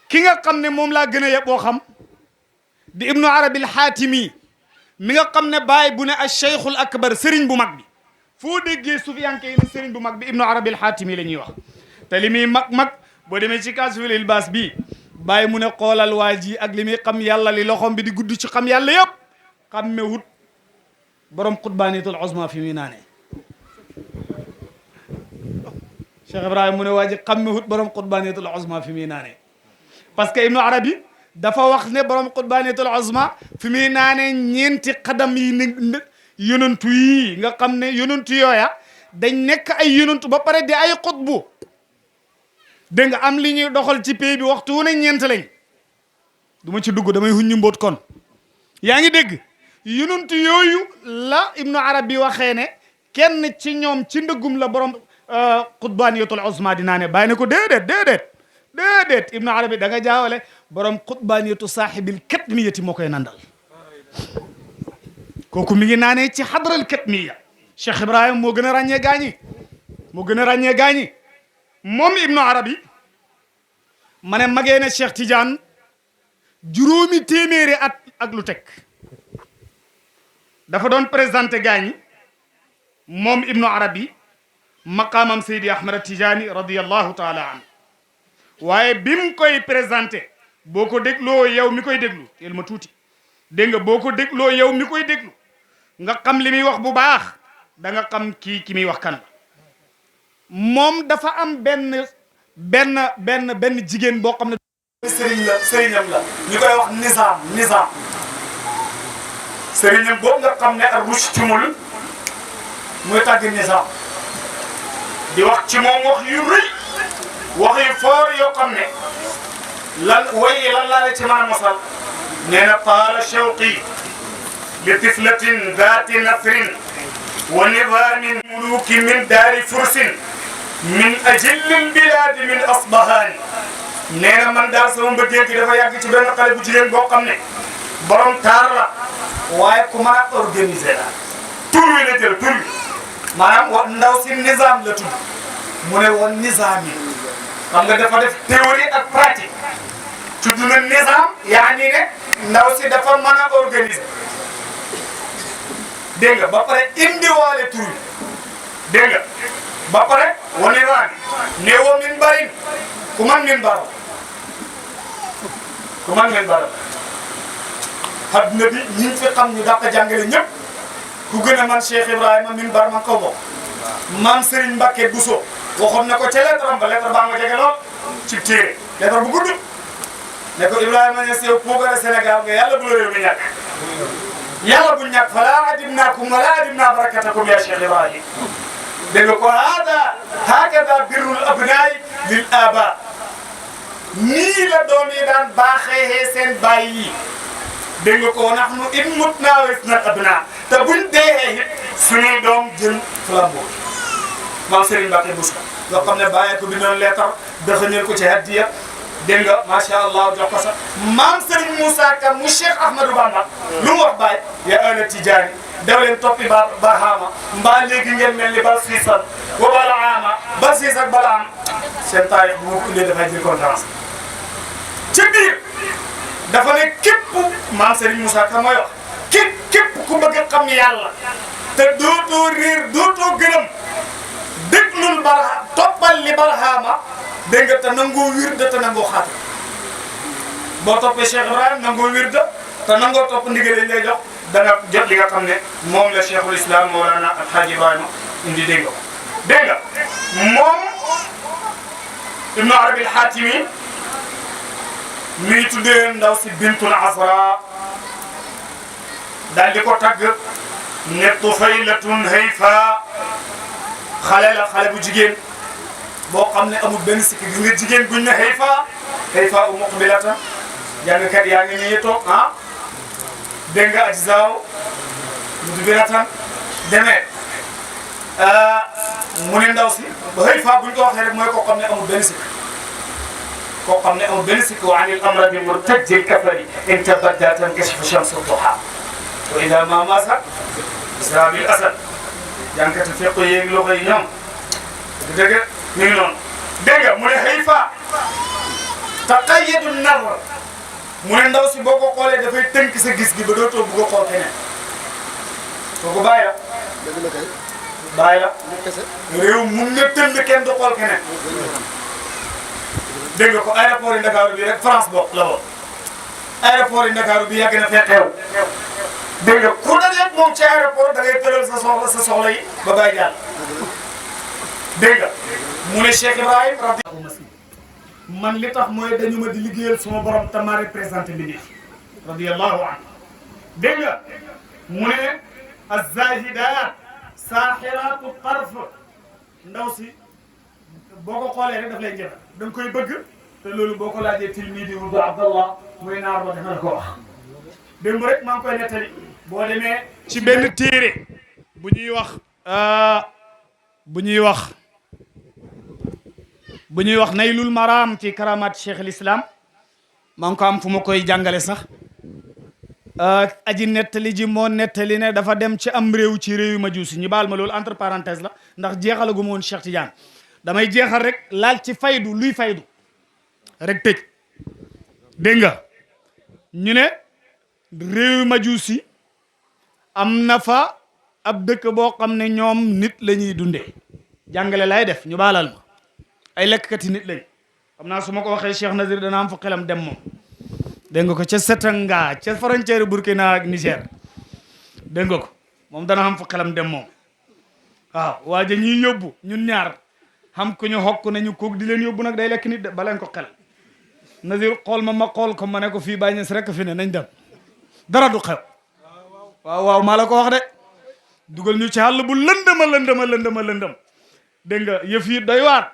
[SPEAKER 1] ki nga xam ne moom laa gën a yeboo xam di Ibnu Arabi al-Xaatimi mi nga xam ne baay bu ne al-Cheikhul Akbar sëriñ bu mag bi foo déggee sufiyanke yi ne sëriñ bu mag bi Ibnu Arabi al-Xaatimi la ñuy wax te li muy mag boo demee ci Kaashiful Ilbaas bi bàyyi mu ne xoolal waa ji ak li muy xam yàlla li loxom bi di gudd ci xam yàlla yëpp xamme wut borom xutbaanitul uzma fi muy naane Cheikh Ibrahima mu ne waa ji xamme wut borom xutbaanitul uzma fi muy naane parce que Ibnu Arabi dafa wax ne borom xutbaanitul uzma fi muy naane ñeenti xadam yi ne yonantu yi nga xam ne yonantu yooya dañ nekk ay yonantu ba pare di ay xutbu dégg nga am li ñuy doxal ci pays bi waxtu wu ne ñeent lañ du ma ci dugg damay huññu mbóot kon yaa ngi dégg yonantu yooyu la Ibnu Arabi waxee ne kenn ci ñoom ci ndëggum la borom xutbaaniyatul uzma dinaa ne bàyyi ne ko déedéet Ibnu Arabi da nga jaawale borom xutbaaniyatu saaxibil katmiyati moo koy nandal kooku mi ngi naanee ci xadral katmiya Cheikh Ibrahima moo gën a ràññee gaañi moom Ibnu Arabi ma ne magee na Cheikh Tidiane juróomi téeméeri at ak lu teg dafa doon présenté gaañi moom Ibnu Arabi maqaamam Seydi Ahmad Tidiane radiyallahu taala anhu waaye bi mu koy présenté boo ko dégloo yow mi koy déglu teel ma tuuti dégg nga boo ko dégloo yow mi koy déglu nga xam li muy wax bu baax da nga xam ki muy wax kan la moom dafa am benn jigéen boo xam ne sëriñam la ñu koy wax nizaam sëriñam boobu nga xam ne ak rush cumul muy tàgg nizaam di wax ci moom wax yu rëy wax yu foor yoo xam ne lan laa la ci mën a mosal nee na taala shawqi li tiflatin daati nasrin wa nidaamin muluki min daari fursin min ajillil bilaadi min asbahaani nee na man daal sama mbëggeel gi dafa yàgg ci benn xale bu jigéen boo xam ne borom taar la waaye ku mën a organiser la tur wi la jël tur wi maanaam wa ndaw si nizaam la tudd mu ne woon nizaam yi xam nga dafa def théorie ak pratique tudd na nizaam yaa ni ne ndaw si dafa mën a organiser dégg nga ba pare indiwaale tur wi dégg nga ba pare wane naa ne woo min barin ku man min baro adduna bi ñi fi xam ñu dàq jàngale ñëpp ku gën a man Cheikh Ibrahima min bar man kaw bokk maam Serigne Mbacke Bousso waxoon na ko ca lettre am ba lettre baa nga jege lool ci téere lettre bu gudd ne ko Ibrahima Niass yow puukare Sénégal nga yàlla bu la réew mi ñàkk yàlla bu ñàkk falaa adimnaakum wala adimnaa barakatakum ya Cheikh Ibrahim dégg nga ko hakada birrul abnaay lil aba nii la doom yi daan baaxee seen baay yi dégg nga ko nahnu in mutnaa warisna al abnaa te buñ dee it suñuy doom jël flambeau maam Serigne Mbacké Bousso yoo xam ne bàyyee ko bindoon leetar dëxëñal ko ci hadiya dégg nga macha allah jox ko sax maam Serigne Moussa Ka mu Cheikh Ahmadou Bamba lu mu wax baay ya ana Tijaani daw leen toppi Barhama mbaa léegi ngeen mel ni bal siisal wa Balaama bal siis ak Balaam seen taarix bu ma ko indee dafay jël conférence ci biir dafa ne képp maam Serigne Moussa Ka mooy wax képp ku bëgg a xam yàlla te dootoo réer dootoo gërëm déglul Barhama toppal li Barhama dégg nga te nangoo wirda te nangoo xaatim boo toppee Cheikh Ibrahim nangoo wirda te nangoo topp ndigal yi lay jox danga jot li nga xam ne moom la Cheikhul Islam Mawlana Alhaji Ibrahima indi dégg nga dégg nga moom Ibnu Arabi al-Hatimi mi ngi tuddee ndaw si Bintul Azra daal di ko tagg ne Tufaylatun hayfa xale bu jigéen boo xam ne amul benn sikki gis nga jigéen buñ ne hayfa u muqbilatan jàngkat yaa ngi nii toog dégg nga ajzaaw mudbiratan demee mu ne ndaw si ba hayfa buñ ko waxee rek mooy koo xam ne amul benn sikki koo xam ne amul benn sikki wa anil amradi murtajil kafari in tabadda tankashifu shamsu duha wa ida ma masa isra bil asad jàngkat fekk yéegi loxo yi ñoom dëgg ñu ngi noonu dégg nga mu ne hayfa taqayyadu nazar mu ne ndaw si boo ko xoolee dafay tënk sa gis gi ba dootoo bëgg a xool keneen kooku bàyyi la bàyyi la réew mun nga tënk kenn du xool keneen dégg nga ko aéroport yi Ndakaaru bi rek France bokk la woon aéroport yi Ndakaaru bi yàgg na fee xew dégg nga ku dajeeg moom ci aéroport da ngay tëral sa soxla yi ba bàyyi jàll dégg nga mu ne Cheikh Ibrahim man li tax mooy dañu ma di liggéeyal suma borom te ma représenté bi radiyallahu anhu dégg nga mu ne az-zahidat saaxiraatu tarf ndaw si boo ko xoolee rek daf lay jël da nga koy bëgg te loolu boo ko laajee tilmidi wu Abdallah muy naar ba dana la ko wax démb rek maa ngi koy nettali boo demee ci benn téere bu ñuy wax Naylul Maram ci karamat Cheikh al Islam maa ngi ko am fu ma koy jàngale sax aji nettali ji moo nettali ne dafa dem ci am réew ci réew yu Majusi ñu baal ma loolu entre parenthèse la ndax jeexalagu ma woon Cheikh Tidiane damay jeexal rek laal ci faydu luy faydu rek tëj dégg nga ñu ne réew yu Majusi am na fa ab dëkk boo xam ne ñoom nit la ñuy dundee jàngale lay def ñu baalal ma ay lekkati nit lañ xam naa su ma ko waxee Cheikh Nazir dana am fu xelam dem moom dégg nga ko ca Setanga ca frontière Burkina ak Niger dégg nga ko moom dana am fu xelam dem moom waaw waa ja ñuy yóbbu ñun ñaar xam ku ñu xokk nañu kook di leen yóbbu nag day lekk nit de baleen ko xel Nazir xool ma xool ko ma ne ko fii Baay Ñas rek fi ne nañ dem dara du xew waaw maa la ko wax de dugal ñu ci àll bu lëndëm dégg nga yëf yi doy waar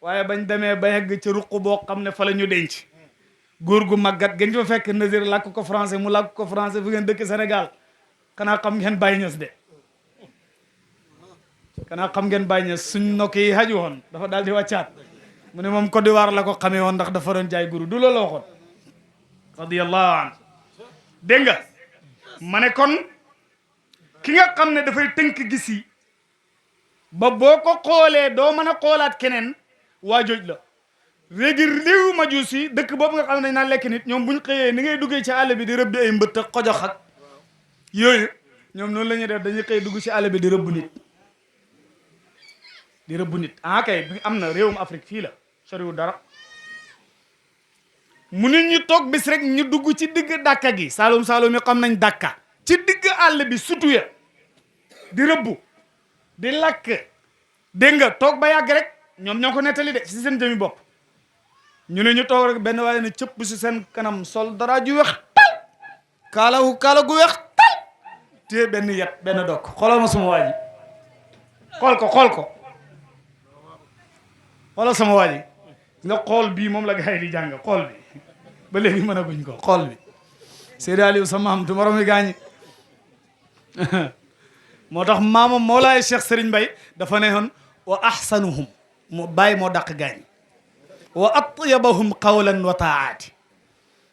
[SPEAKER 1] waaye bañ demee ba yegg ci ruq boo xam ne fa la ñu denc góor gu màggat gën fa fekk Nazir làkk ko français mu làkk ko français fu ngeen dëkk Sénégal kanaa xam ngeen Baay Ñas de kanaa xam ngeen Baay Ñas suñ nokk yi xaju woon dafa daal di wàccaat mu ne moom Côte d'Ivoire la ko xamee woon ndax dafa doon jaay guru du loolu la waxoon radiyallahu anhu dégg nga ma ne kon ki nga xam ne dafay tënk gis yi ba boo ko xoolee doo mën a xoolaat keneen waa jooj la léegi réewu Majusi dëkk boobu nga xam ne dañ naan lekk nit ñoom buñ xëyee ni ngay duggee ci àll bi di rëbbi ay mbëtt ak xojox ak yooyu ñoom noonu la ñuy def dañuy xëy dugg ci àll bi di rëbb nit kay bi am na réewum Afrique fii la soriwul dara mu nit ñu toog bis rek ñu dugg ci digg dàkka gi saalum yi xam nañ dàkka ci digg àll bi sutu ya di rëbbu di lakk dégg nga toog ba yàgg rek ñoom ñoo ko nettali de ci seen jëmi bopp ñu ne ñu toog rek benn waaye ne cëpp si seen kanam sol dara ju weex tal kaala gu weex tal téye benn yet benn dokk xoolal ma sama waa ji xool ko xoolal sama waa ji nga xool bii moom la gars yi di jàng xool bi ba léegi mën a guñ ko xool bi Seydi Aliou sa maam du moromi gaañi moo tax maamam Mawlaay Cheikh Serigne Mbaye dafa ne woon wa ahsanuhum moo bàyyi moo dàq gaañi wa atyabahum qawlan wa taati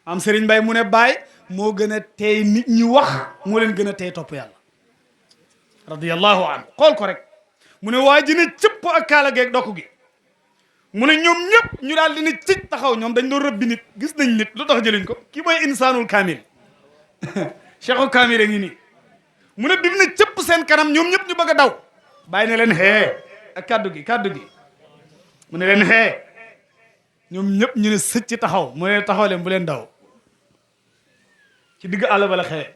[SPEAKER 1] am Serigne Mbaye mu ne Baye moo gën a teey nit ñi wax moo leen gën a teey topp yàlla radiyallahu anhu xool ko rek mu ne waa ji ne cëpp ak kaala geeg dokk gi mu ne ñoom ñëpp ñu daal di ne cëj taxaw ñoom dañ doon rëbbi nit gis nañ nit lu tax jëliñ ko kii mooy insaanul kaamil cheikhul kaamil a ngi nii mu ne bi mu ne cëpp seen kanam ñoom ñëpp ñu bëgg a daw bàyyi ne leen xee ak kaddu gi mu ne leen xee ñoom ñëpp ñu ne sëcc taxaw mu ne taxaw leen bu leen daw ci digg àll ba la xewee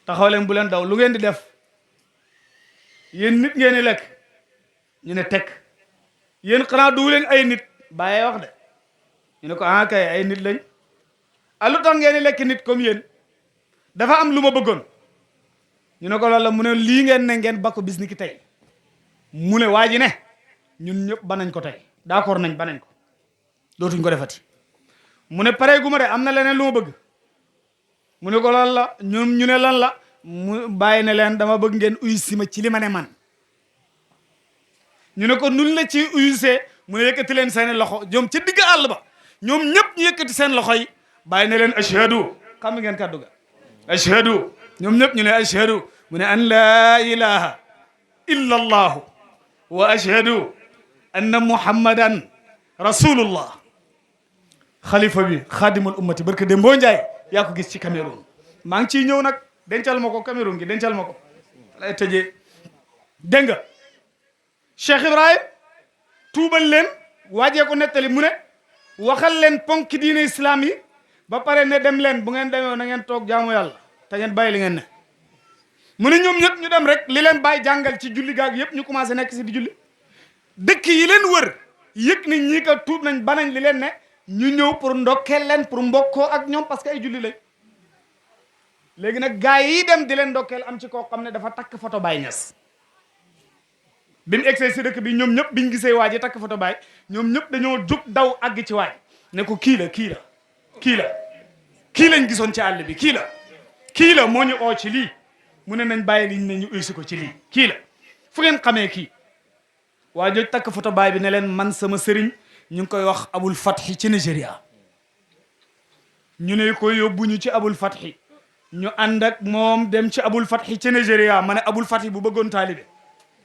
[SPEAKER 1] taxaw leen bu leen daw lu ngeen di def yéen nit ngeen di lekk ñu ne tekk yéen xanaa du leen ay nit bàyyee wax de ñu ne ko ah kay ay nit lañ lu tax ngeen di lekk nit comme yéen dafa am lu ma bëggoon ñu ne ko loolu la mu ne lii ngeen ne ngeen bakko bis ni ki tey mu ne waa ji ne ñun ñëpp banañ ko tey d'accord nañ banañ ko dootuñ ko defati mu ne pare gu ma de am na leneen lu ma bëgg mu ne ko lan la ñoom ñu ne lan la mu bàyyi ne leen dama bëgg ngeen uyu si ma ci li ma ne man ñu ne ko nun la ci uyusee mu ne yëkkati leen seen loxo ñoom ca digg àll ba ñoom ñëpp ñu yëkkati seen loxo yi bàyyi ne leen ashhadu xam ngeen kàddu ga ashhadu ñoom ñëpp ñu ne ashhadu mu ne an laa ilaha illa allahu wa ashhadu anna muhammadan rasulullah xalifa bi xaadimul ummati barke de mboo njaay yaa ko gis ci Cameroun maa ngi ciy ñëw nag dencal ma ko Cameroun gi dencal ma ko lay tëjee dégg nga Cheikh Ibrahim tuubal leen waajee ko nettali mu ne waxal leen ponki diine islam yi ba pare ne dem leen bu ngeen demee na ngeen toog jaamu yàlla te ngeen bàyyi li ngeen ne mu ne ñoom ñëpp ñu dem rek li leen bàyyi jàngal ci julli gaag yëpp ñu commencé nekk si di julli dëkk yi leen wër yëg nañ ñii ko tuub nañ banañ li leen ne ñu ñëw pour ndokkeel leen pour mbokkoo ak ñoom parce que ay julli lañ léegi nag gars yi dem di leen ndokkeel am ci koo xam ne dafa takk photo Baye Niass bi mu egsee si dëkk bi ñoom ñëpp biñ gisee waa ji takk photo Baye ñoom ñëpp dañoo jug daw àgg ci waaj ne ko kii lañ gisoon ci àll bi kii la moo ñu oo ci lii mu ne nañ bàyyi liñ ne ñu uysi ko ci lii kii la fu ngeen xamee kii waa jooju takk photo Baye bi ne leen man sama sëriñ ñu ngi koy wax Abul Fathi ci Nigeria ñu ne ko yóbbu ñu ci Abul Fathi ñu ànd ak moom dem ci Abul Fathi ci Nigeria ma ne Abul Fathi bu bëggoon taalibe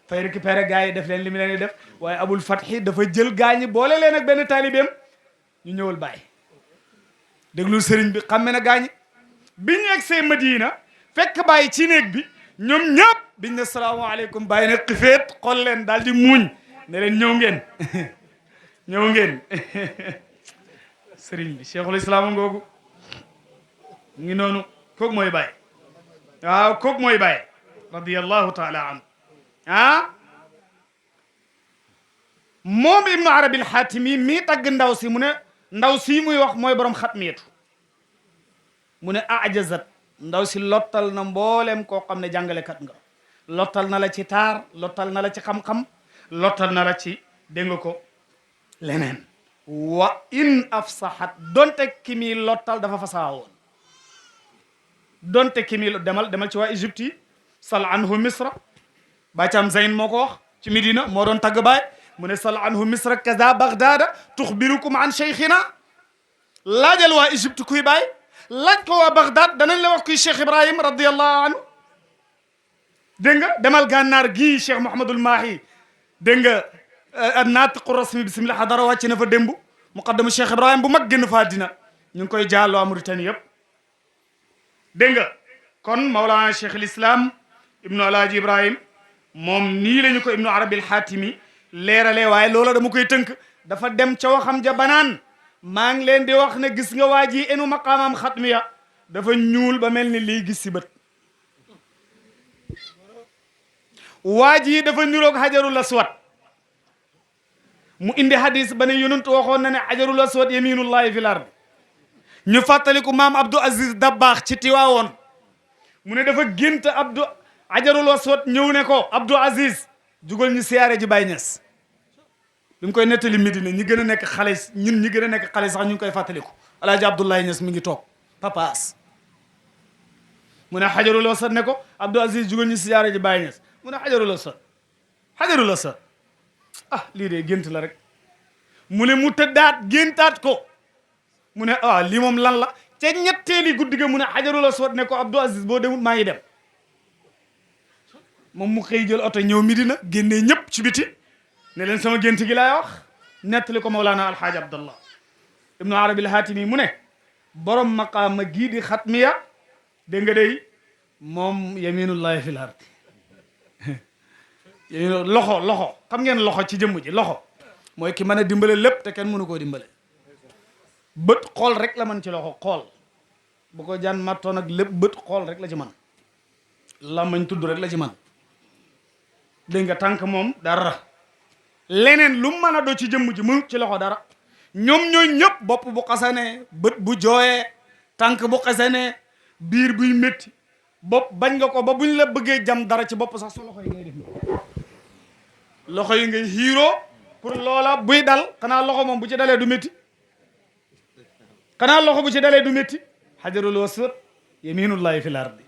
[SPEAKER 1] fay récupérer gars yi def leen li mu leen di def waaye Abul Fathi dafa jël gars ñi boole leen ak benn taalibeem ñu ñëwal Baye déglul sëriñ bi xamme na gars ñi biñ egsee Madina fekk Baye ci néeg bi ñoom ñëpp biñ ne salaamaaleykum Baye ne xifeet xool leen daal di muuñ ne leen ñëw ngeen sëriñ bi cheikhul islam ngoogu ngi noonu kooku mooy Baye waaw kooku mooy Baye radiyallahu taala anhu moom ibnu arabi alxaatimi mii tagg ndaw si mu ne ndaw si muy wax mooy borom xatmiyatu mu ne ajazat ndaw si lottal na mboolem koo xam ne jàngalekat nga lottal na la ci taar lottal na la ci xam-xam lottal na la ci dégg nga ko leneen wa in afsahat donte ki muy lottal dafa fasaa woon donte ki muy demal ci waa Égypte yi sal anhu misra bàccaam Zayn moo ko wax ci Medina moo doon tagg Baay mu ne sal anhu misra kaza baghdada tuxbirukum an cheikhina laajal waa Égypte kuy Baay laaj ko waa Baghdad danañ la wax kuy Cheikh Ibrahim radiyallahu anhu dégg nga demal gànnaar gii Cheikh Mouhamadul Mahi dégg nga naatiqu rasmi bismillah hadara wàcc na fa démb muqaddamu Cheikh Ibrahim bu mag génn fa dina ñu ngi koy jàll waa Mauritanie yëpp dégg nga kon Mawlana Cheikh al Islam ibnu Alaaji Ibrahim moom nii la ñu ko ibnu arabi alxaatimi leeralee waaye loola dama koy tënk dafa dem ca waxam ja banaan maa ngi leen di wax ne gis nga waa ji enu maqaamam xatmiya dafa ñuul ba mel ni lii gis si bët waa ji dafa niroog hajarul aswad mu indi hadis ba ne yonent waxoon na ne hajarul aswad yaminullahi fil ard ñu fàttaliku maam Abdou Aziz Dabakh ci Tiwaawoon mu ne dafa gént hajarul aswad ñëw ne ko Abdou Aziz jugal ñu siyaare ji Baye Niass bi mu koy nettali Medina ñi gën a nekk xale ñun ñi gën a nekk xale sax ñu ngi koy fàttaliku alaaji Abdoulaye Niass mi ngi toog papaas mu ne hajarul aswad ne ko Abdou Aziz jugal ñu siyaare ji Baye Niass mu ne hajarul aswad ah lii de gént la rek mu ne mu tëddaat géntaat ko mu ne lii moom lan la ca ñetteeli guddi ga mu ne hajarul aswad ne ko Abdou Aziz boo demut maa ngi dem moom mu xëy jël oto ñëw Medina génnee ñëpp ci biti ne leen sama gént gi laay wax nettali ko Mawlana Alhaaji Abdallah ibnu Arabi al-Hatimi mu ne borom maqaama gii di xatmiya dégg nga day moom yaminullahi fil ardi loxo xam ngeen loxo ci jëmm ji loxo mooy ki mën a dimbale lépp te kenn mënu koo dimbale bët xool rek la man ci loxo xool bu ko jaan mattoon ak lépp bët xool rek la ci man làmmiñ tudd rek la ci man dégg nga tànk moom dara leneen lu mën a do ci jëmm ji mënut ci loxo dara ñoom ñooy ñëpp bopp bu xasanee bët bu jooyee tànk bu xasanee biir buy métti bopp bañ nga ko ba buñ la bëggee jam dara ci bopp sax su loxo yi ngay def loxo yi ngay xiiroo pour loola buy dal xanaa loxo moom bu ci dalee du métti xanaa loxo bu ci dalee du métti hajarul aswad yaminullahi fil ardi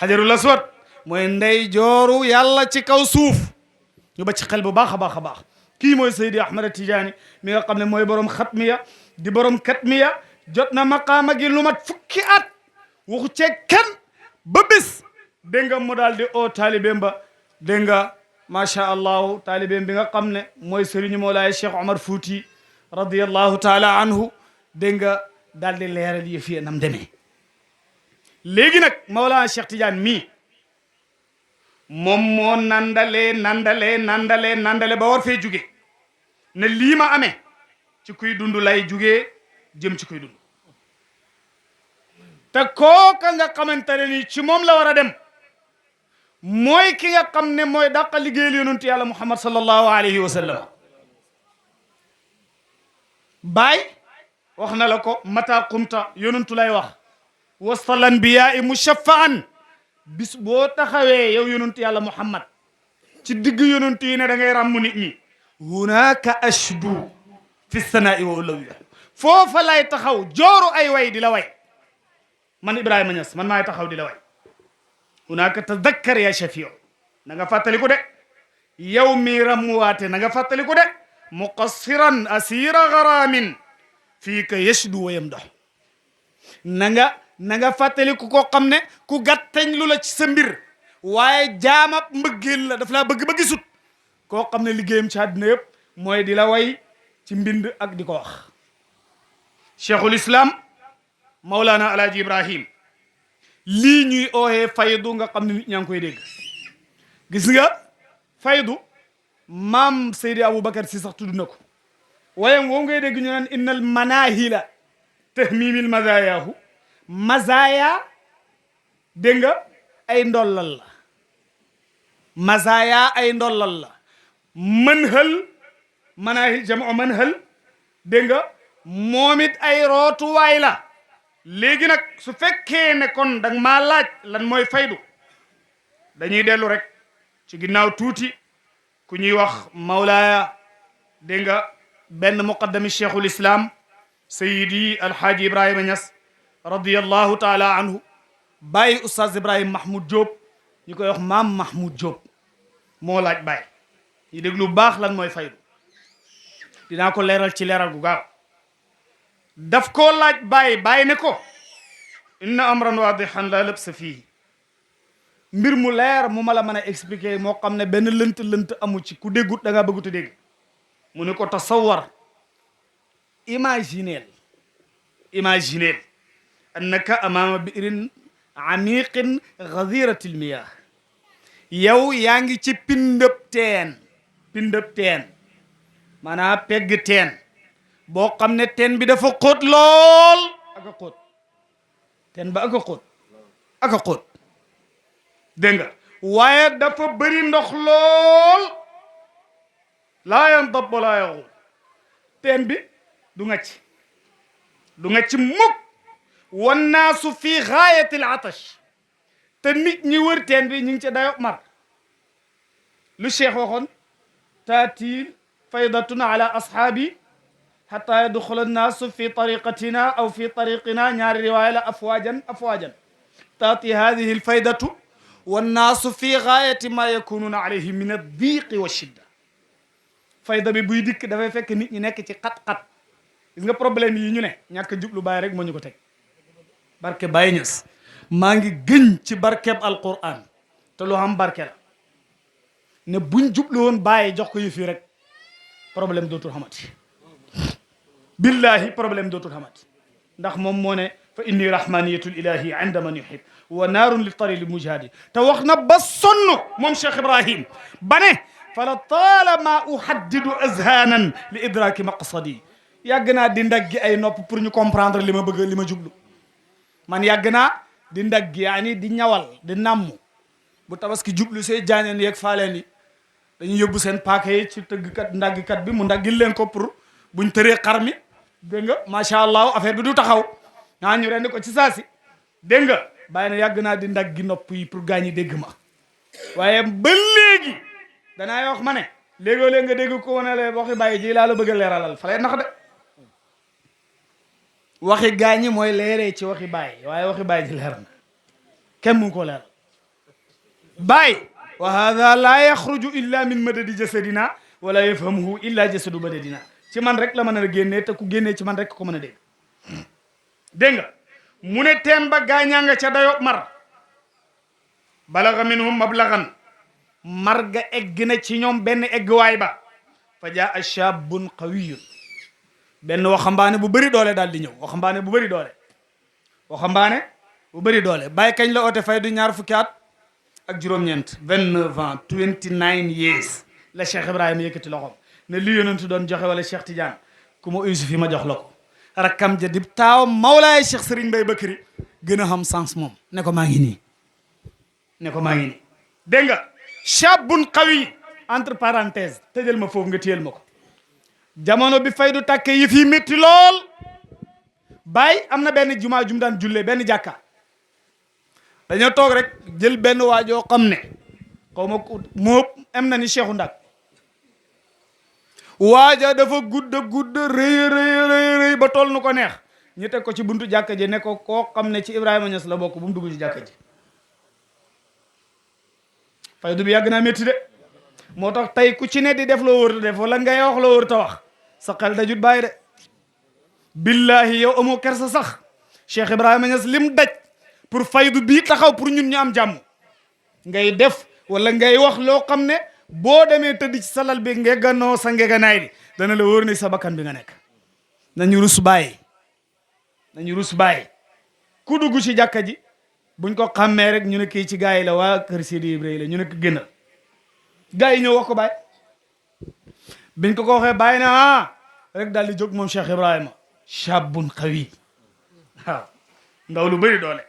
[SPEAKER 1] hajarul aswad mooy ndey jooru yàlla ci kaw suuf ñu ba ci xel bu baax a baax a baax kii mooy Seydi Ahmad Tijaani mi nga xam ne mooy borom xatmiya di borom katmiya jot na maqaama gi lu mat fukki at waxu ceeg kenn ba bés dégg nga mu daal di oo taalibeem ba dégg nga macha allahu taalibeem bi nga xam ne mooy sëriñu Mawlaay Cheikh Omar Fouti radiyallahu taala anhu dégg nga daal di leeral yëf yi nam demee léegi nag Mawlaana Cheikh Tidiane mii moom moo nandale ba war fee jóge ne lii ma amee ci kuy dund lay jugee jëm ci kuy dund te kooka nga xamante ne ni ci moom la war a dem mooy ki nga xam ne mooy dàqa liggéeyal yonentu yàlla Muhammad sallallahu alayhi wa sallam baay wax na la ko mata qumta yonentu lay wax wastal anbiyaa mushaffaan bis boo taxawee yow yonentu yàlla Muhammad ci digg yonentu yi ne da ngay ràmm nit ñi hunaka ashdu fi sanaa'i wa ulawiya foofa lay taxaw jooru ay way di la way man Ibrahima Niass man maay taxaw di la way hunaka tadakkar ya shafiu na nga fàttaliku de yow mi rammuwaate na nga fàttaliku de muqassiran asira garamin fii ka yashdu wa yamdah na nga fàttaliku koo xam ne ku gàttañ lu la ci sa mbir waaye jaamab mbëggeel la daf laa bëgg ba gisut koo xam ne liggéeyam ci àddina yëpp mooy di la way ci mbind ak di ko wax cheikhul islam Mawlana Alaaji Ibrahim lii ñuy ooxee faydu nga xam ne nit ñaa ngi koy dégg gis nga faydu maam Seydi Aboubacar si sax tudd na ko wayam woo ngay dégg ñu naan innal manahila tahmimil mazayaahu mazaya dégg nga ay ndollal la mazaya ay ndollal la manhal manahil jamu manhal dégg nga moom it ay rootuwaay la léegi nag su fekkee ne kon danga maa laaj lan mooy faydu dañuy dellu rek ci ginnaaw tuuti ku ñuy wax mawlaaya dégg nga benn muqaddami cheikhul islam sayidi alhaaji Ibrahima Niass radiyallahu taala anhu bàyyi oustaz Ibrahima Mahmoud Diop ñu koy wax maam Mahmoud Diop moo laaj bàyyi ñu déglu baax lan mooy faydu dinaa ko leeral ci leeral gu gaaw daf koo laaj bàyyi ne ko inna amran waadihan la labsa fii mbir mu leer mu ma la mën a expliquer moo xam ne benn lënt amu ci ku déggut da ngaa bëggut a dégg mu ne ko tasawwar imagineel annaka amaama bi'rin amiqin ghadiratil miyah yow yaa ngi ci pindëb teen maanaam pegg teen boo xam ne teen bi dafa xóot lool ak a xóot teen ba ak a xóot dégg nga waaye dafa bëri ndox lool laa yandab wala yaxuul teen bi du ngacc mukk wannaasu fi gaayati al atash te nit ñi wër teen bi ñu ngi ci dayo mar lu cheikh waxoon taati faydatun ala ashaabi xata yadxula annaasu fi tariqatina aw fi tariqina ñaari riwaaya la afwaajan taati hadihi alfaydatu wannaasu fi gaayati ma yakununa alayhi min addiqi wa shidda fayda bi buy dikk dafay fekk nit ñi nekk ci xat-xat gis nga problème yi ñu ne ñàkk jublu Baay rek moo ñu ko teg barke Baay Ñas maa ngi gëñ ci barkeb alquran te lu am barke la ne buñ jublu woon Baay jox ko yëf yi rek problème dootul xamati billahi problème dootul xamati ndax moom moo ne fa inni rahmaniyatul ilahi inda man yuhib wa naarun li tari li mujhadi te wax na ba sonn moom Cheikh Ibrahim ba ne fala taalama uhaddidu azhanan li idraki maqsadi yàgg naa di ndaggi ay nopp pour ñu comprendre li ma bëgg li ma jublu man yàgg naa di ndaggi yaani di ñawal di namm bu tabaski jublu see jaañeen yeeg faaleen yi dañuy yóbbu seen paaka yi ci tëggkat ndaggikat bi mu ndaggil leen ko pour buñ tëree xar mi dégg nga macha allah affaire bi du taxaw naa ñu rendi ko ci saasi dégg nga bàyyi na yàgg naa di ndaggi nopp yi pour gaañ yi dégg ma waaye ba léegi danaa wax ma ne léegoo léeg nga dégg ko wane le waxi bàyyi ji laa la bëgg a leeralal fa lay nax de waxi gaañi mooy leeree ci waxi bàyyi waaye waxi bàyyi ji leer na kenn mu ko leeral bàyyi wa hada laa yaxruju illa min madadi jasadina wala yafhamuhu illa jasadu madadina ci man rek la mën a génnee te ku génnee ci man rek ko mën a dégg dégg nga mu ne teen ba gaañaa nga ca dayo mar balaga minhum mablagan mar ga egg na ci ñoom benn egg waay ba fa jaa shabun qawiyun benn waxambaane bu bëri doole daal di ñëw waxambaane bu bëri doole bàyyi kañ la oote fay du ñaar fukki at ak juróom-ñeent 29 ans 29 years la Cheikh Ibrahima yëkkati loxoom ne li yonentu doon joxe wala Cheikh Tidiane ku ma uysu fi ma jox la ko rakkam ja dib taaw Mawlaay Cheikh Serigne Mbaye Bakary gën a xam sens moom ne ko maa ngi nii dégg nga shabun qawi entre parenthèse tëjal ma foofu nga téyel ma ko jamono bi fay du tàkkee yëf yi métti lool Baay am na benn jumaa jum daan jullee benn jàkka dañoo toog rek jël benn waajoo xam ne xaw ma moo am na ni Cheikhu Ndak waaja dafa gudd rëy ba toll nu ko neex ñu teg ko ci buntu jàkka ji ne ko koo xam ne ci Ibrahima Niass la bokk bu mu dugg ci jàkka ji faydu bi yàgg naa métti de moo tax tey ku ci ne di def loo wër def wala ngay wax loo wër ta wax sa xel dajut bàyyi de billahi yow amoo kersa sax Cheikh Ibrahima Niass lim daj pour faydu bii taxaw pour ñun ñu am jàmm ngay def wala ngay wax loo xam ne boo demee tëdd ci salal bi ngeganoo sa ngeganaay bi dana la wóor ne sa bakkan bi nga nekk nañu rus bàyyi ku dugg ci jàkka ji buñ ko xàmmee rek ñu ne kii ci gaa yi la waa kër Sidi Ibrahima la ñu ne ko génnal gaa yi ñëw wax ko Baay biñ ko waxee Baay na rek daal di jóg moom Cheikh Ibrahima shabun qawi waaw ndaw lu bëri doole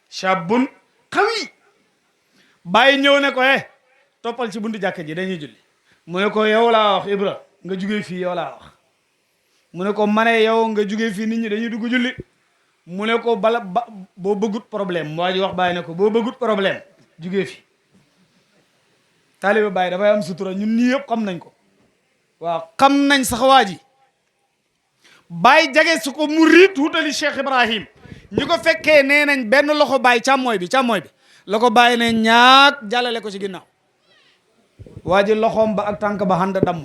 [SPEAKER 1] shabun qawi Baay ñëw ne ko toppal ci buntu jàkka ji dañuy julli mu ne ko yow laa wax Ibra nga jugee fii yow laa wax mu ne ko mane yow nga jugee fii nit ñi dañuy dugg julli mu ne ko boo bëggut problème waa ji wax Baay ne ko boo bëggut problème jugee fi taalibe Baay dafay am sutura ñun ñii yëpp xam nañ ko waaw xam nañ sax waa ji Baay jage su ko mu riit wutali Cheikh Ibrahim ñi ko fekkee nee nañ benn loxo Baay càmmooy bi la ko Baay ne ñaak jàllale ko ci ginnaaw waa ji loxoom ba ak tànk ba xand damm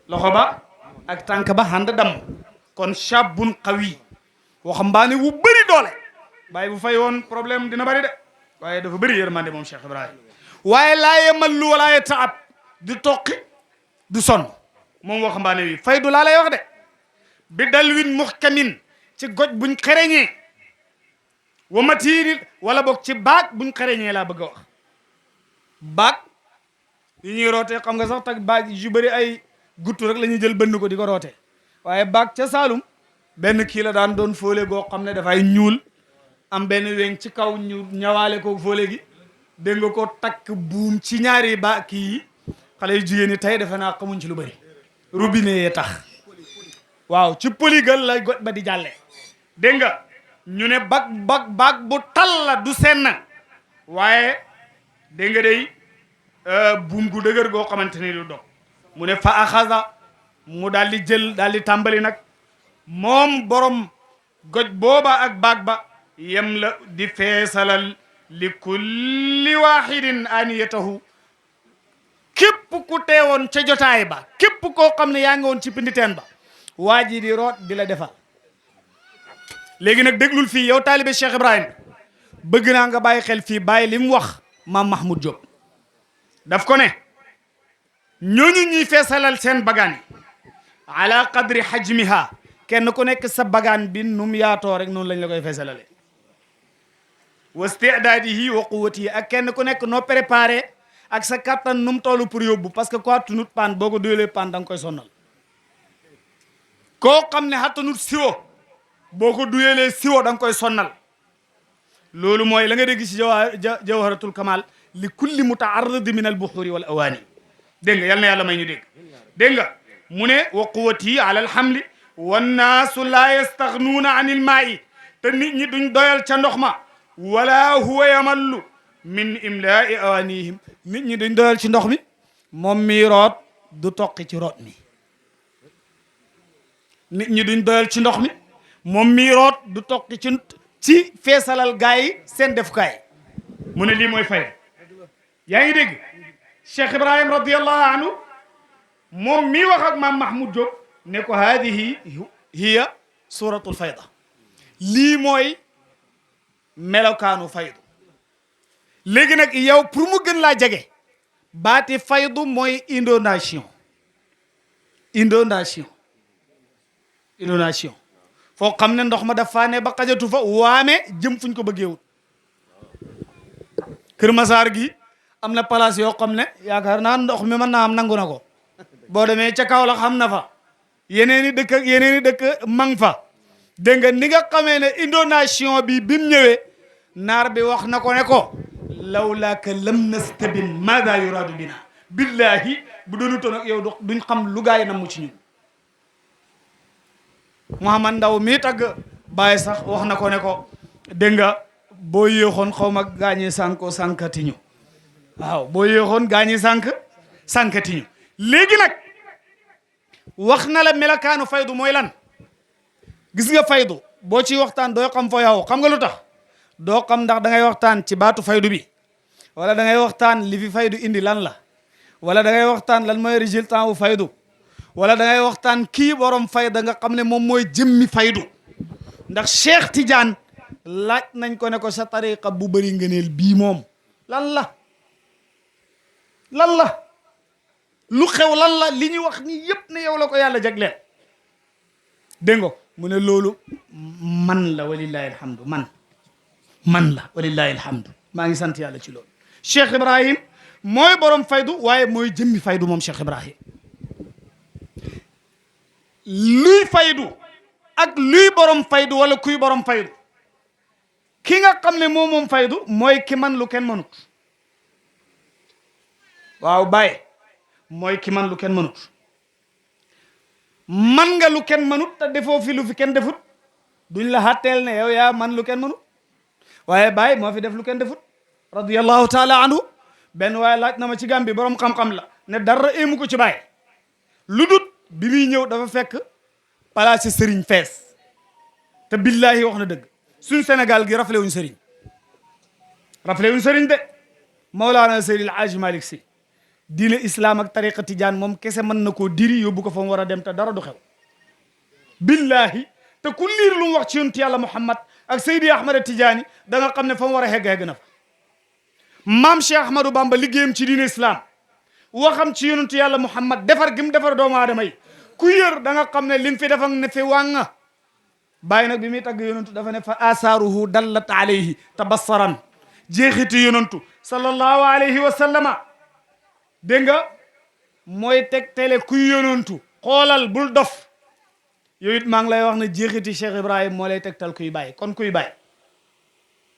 [SPEAKER 1] loxo ba ak tànk ba xand damm kon shabun qawi waxambaane wu bëri doole Baay bu fay woon problème dina bëri de waaye dafa bëri yërmande moom Cheikh Ibrahim waaye laa yamallu wala yataab du toqi du sonn moom waxambaane wi faydu laa lay wax de bi dalwin muhkamin ci goj buñ xereñee wa matiiril wala boog ci baag buñ xereñee laa bëgg a wax baag yi ñuy rootee xam nga sax tag baag yu bëri ay guttu rek la ñuy jël bënn ko di ko rootee waaye baag ca Saalum benn kii la daan doon fóole goo xam ne dafay ñuul am benn weñ ci kaw ñu ñawaale ko fóole gi dégg nga ko takk buum ci ñaari ba kii xale yu jigéen ñi tey defe naa xamuñ ci lu bëri robinet yee tax waaw ci polygal la goj ba di jàlle dégg nga ñu ne bag bu tal la du senn waaye dégg nga day buum gu dëgër goo xamante ni du dog mu ne fa axasa mu daal di jël daal di tàmbali nag moom borom goj booba ak baag ba yem la di feesalal li kulli wahidin aniyatahu képp ku teewoon ca jotaay ba képp koo xam ne yaa ngi woon ci pinditeen ba waa ji di root di la defal léegi nag déglul fii yow taalibe Cheikh Ibrahim bëgg naa nga bàyyi xel fii bàyyi li mu wax maam Mahmoud Diop daf ko ne ñooñu ñuy feesalal seen bagaan yi ala qadri hajmiha kenn ku nekk sa bagaan bi nu mu yaatoo rek noonu lañ la koy feesalale wa istidaadihi wa quwwatihi ak kenn ku nekk noo préparé ak sa kattan nu mu toll pour yóbbu parce que quoi tunut paan boo ko duyalee paan da nga koy sonnal koo xam ne xattanut siwo boo ko duyalee siwo da nga koy sonnal loolu mooy la nga dégg ci jawharatul kamal li kulli mutaarrid min al buxuri wal awaani dégg nga yal na yàlla may ñu dégg dégg nga mu ne wa quwwatihi ala al hamli wannaasu laa yastaxnuuna an il maa'i te nit ñi duñ doyal ca ndox ma wala huwa yamallu min imlaai awaanihim nit ñi duñ doyal ci ndox mi moom mi root du toqi ci root mi nit ñi duñ doyal ci ndox mi moom mi root du toqi ci feesalal gaa yi seen defukaay mu ne lii mooy fay yaa ngi dégg Cheikh Ibrahim radiyallahu anhu moom mii wax ak maam Mahmoud Diop ne ko haadihi hiya suratul fayda lii mooy melokaanu faydu léegi nag yow pour mu gën laa jege baati faydu mooy inondation foo xam ne ndox ma dafa ne ba xajatu fa waame jëm fuñ ko bëggeewut Kër Masaar gi am na place yoo xam ne yaakaar naa ndox mi mën naa am nangu na ko boo demee ca Kaolack xam na fa yeneen i dëkk mang fa dégg nga ni nga xamee ne inondation bi mu ñëwee naar bi wax na ko ne ko lawlaaka lam nastabin maada yuraadu bina billahi bu doonutoon ak yow duñ xam lu gaay na mu ci ñun Mouhamad Ndaw mii tagg Baye sax wax na ko ne ko dégg nga boo yéexoon xaw ma gaañi sànko sànkatiñu waaw boo yéexoon gaañi sànkatiñu léegi nag wax na la melakaanu faydu mooy lan gis nga faydu boo ci waxtaan doo xam foo yow xam nga lu tax doo xam ndax da ngay waxtaan ci baatu faydu bi wala da ngay waxtaan li fi faydu indi lan la wala da ngay waxtaan lan mooy résultat wu faydu wala da ngay waxtaan kii borom fayda nga xam ne moom mooy jëmmi faydu ndax Cheikh Tidiane laaj nañ ko ne ko sa tariqa bu bëri ngëneel bii moom lan la lu xew lan la li ñu wax ni yëpp ne yow la ko yàlla jagleel dégg nga mu ne loolu man la walillahi alhamdu man la walillahi alhamdu maa ngi sant yàlla ci loolu Cheikh Ibrahim mooy borom faydu waaye mooy jëmmi faydu moom Cheikh Ibrahim luy faydu ak luy borom faydu wala kuy borom faydu ki nga xam ne moom faydu mooy ki man lu kenn mënut waaw Baye mooy ki man lu kenn mënut man nga lu kenn mënut te defoo fi lu fi kenn defut duñ la xàtteel ne yow yaa man lu kenn mënut waaye Baye moo fi def lu kenn defut radiyallahu taala anhu benn waaye laaj na ma ci Gàmbi borom xam-xam la ne dara éemu ko ci Baye lu dut bi muy ñëw dafa fekk palaasi sëriñ fees te billahi wax na dëgg suñ Sénégal gi raflé wuñ sëriñ de Mawlaana Seydi El Hadji Malick Sy diine islam ak tariqa tijaan moom kese mën na koo diri yóbbu ko fa mu war a dem te dara du xew billahi te ku liir lu mu wax ci yonent yàlla Muhammad ak Seydi Ahmad Tijaani da nga xam ne fa mu war a hegg na fa maam Cheikh Ahmadou Bamba liggéeyam ci diine islam waxam ci yonent yàlla Muhammad defar gi mu defar doomu aadama yi ku yër da nga xam ne lim fi defak ne fi wànga Baye nag bi muy tagg yonentu dafa ne fa asaaruhu dallat alayhi tabassaran jeexiti yonentu sallallahu alayhi wa sallama dégg nga mooy teg tele kuy yonentu xoolal bul dof yow it maa ngi lay wax ne jeexiti Cheikh Ibrahim moo lay tegtal kuy Baye kon kuy Baye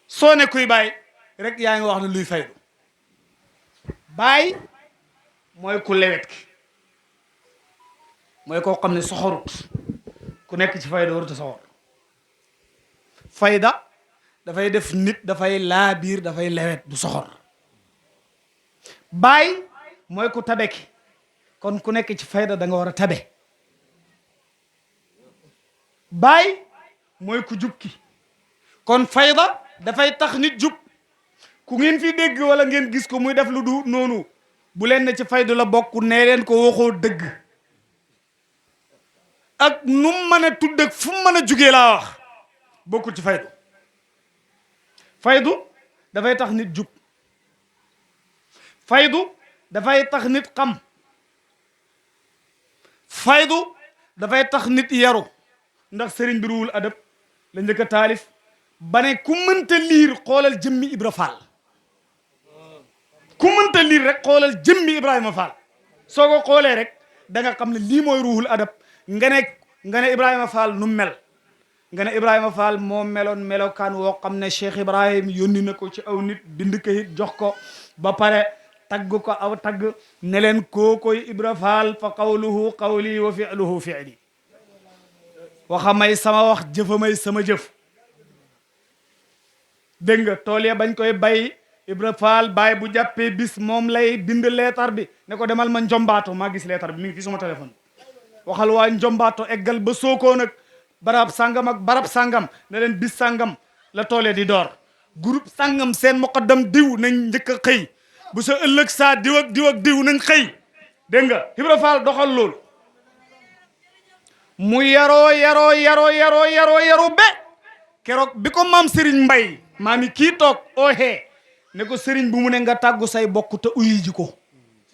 [SPEAKER 1] soo ne kuy Baye rek yaa ngi wax ne luy faydu Baye mooy ku lewet ki mooy koo xam ne soxorut ku nekk ci fayda warut a soxor fayda dafay def nit dafay laa biir dafay lewet du soxor baay mooy ku tabe ki kon ku nekk ci fayda da nga war a tabe baay mooy ku jub ki kon fayda dafay tax nit jub ku ngeen fi dégg wala ngeen gis ko muy def lu du noonu bu leen ne ci faydu la bokk nee leen ko waxoo dëgg ak nu mu mën a tudd ak fu mu mën a jugee laa wax bokkul ci faydu faydu dafay tax nit jub faydu dafay tax nit xam faydu dafay tax nit yaru ndax sëriñ bi ruwul adab la njëkk a taalif ba ne ku mënta liir xoolal jëmmi Ibra Fall ku mënta liir rek xoolal jëmmi Ibrahima Fall soo ko xoolee rek da nga xam ne lii mooy ruuxul adab nga ne Ibrahima Fall nu mel nga ne Ibrahima Fall moo meloon melokaan woo xam ne Cheikh Ibrahim yónni na ko ci aw nit bind kayit jox ko ba pare tagg ko aw tagg ne leen kookoy Ibra Fall fa qawluhu qawli wa fi'luhu fi'li waxamay sama wax jëfamay sama jëf dégg nga tool ya bañ koy bay Ibra Fall baay bu jàppee bis moom lay bind leetar bi ne ko demal ma Njombaato maa gis leetar bi mi ngi fi suma téléphone waxal waa Njombaato eggal ba Sokone ak barab sangam ak barab sangam ne leen bis sangam la tool ya di door groupe sangam seen muqaddam diw nañ njëkk a xëy bu sa ëllëg saa diw ak diw ak diw nañ xëy dégg nga Ibra Fall doxal loolu mu yaroo be keroog bi ko maam Serigne Mbaye maam yi kii toog ooxee ne ko Serigne bu mu ne nga tàggu say bokk te uyi ji ko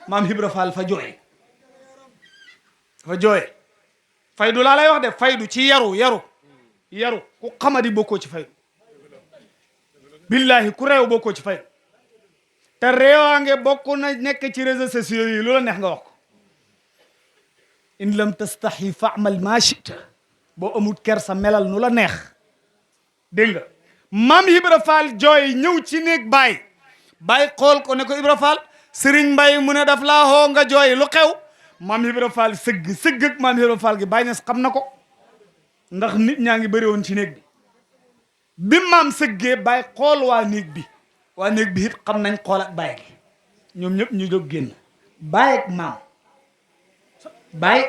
[SPEAKER 1] maam Ibra Fall fa jooy faydu laa lay wax de faydu ci yaru ku xamadi bokkoo ci faydu billahi ku réew bokkoo ci faydu te réewaange bokk na nekk ci réseaux sociaux yi lu la neex nga wax ko in lam tastahi fa'mal ma shi'ta boo amul kersa melal nu la neex dégg nga maam Ibra Fall jooy ñëw ci néeg baay xool ko ne ko Ibra Fall Serigne Mbaye mu ne daf laa xoo nga jooy lu xew maam Ibra Fall sëgg ak maam Ibra Fall gi Baay Ñas xam na ko ndax nit ñaa ngi bëri woon ci néeg bi maam sëggee baay xool waa néeg bi it xam nañ xool ak baay gi ñoom ñëpp ñu jóg génn baay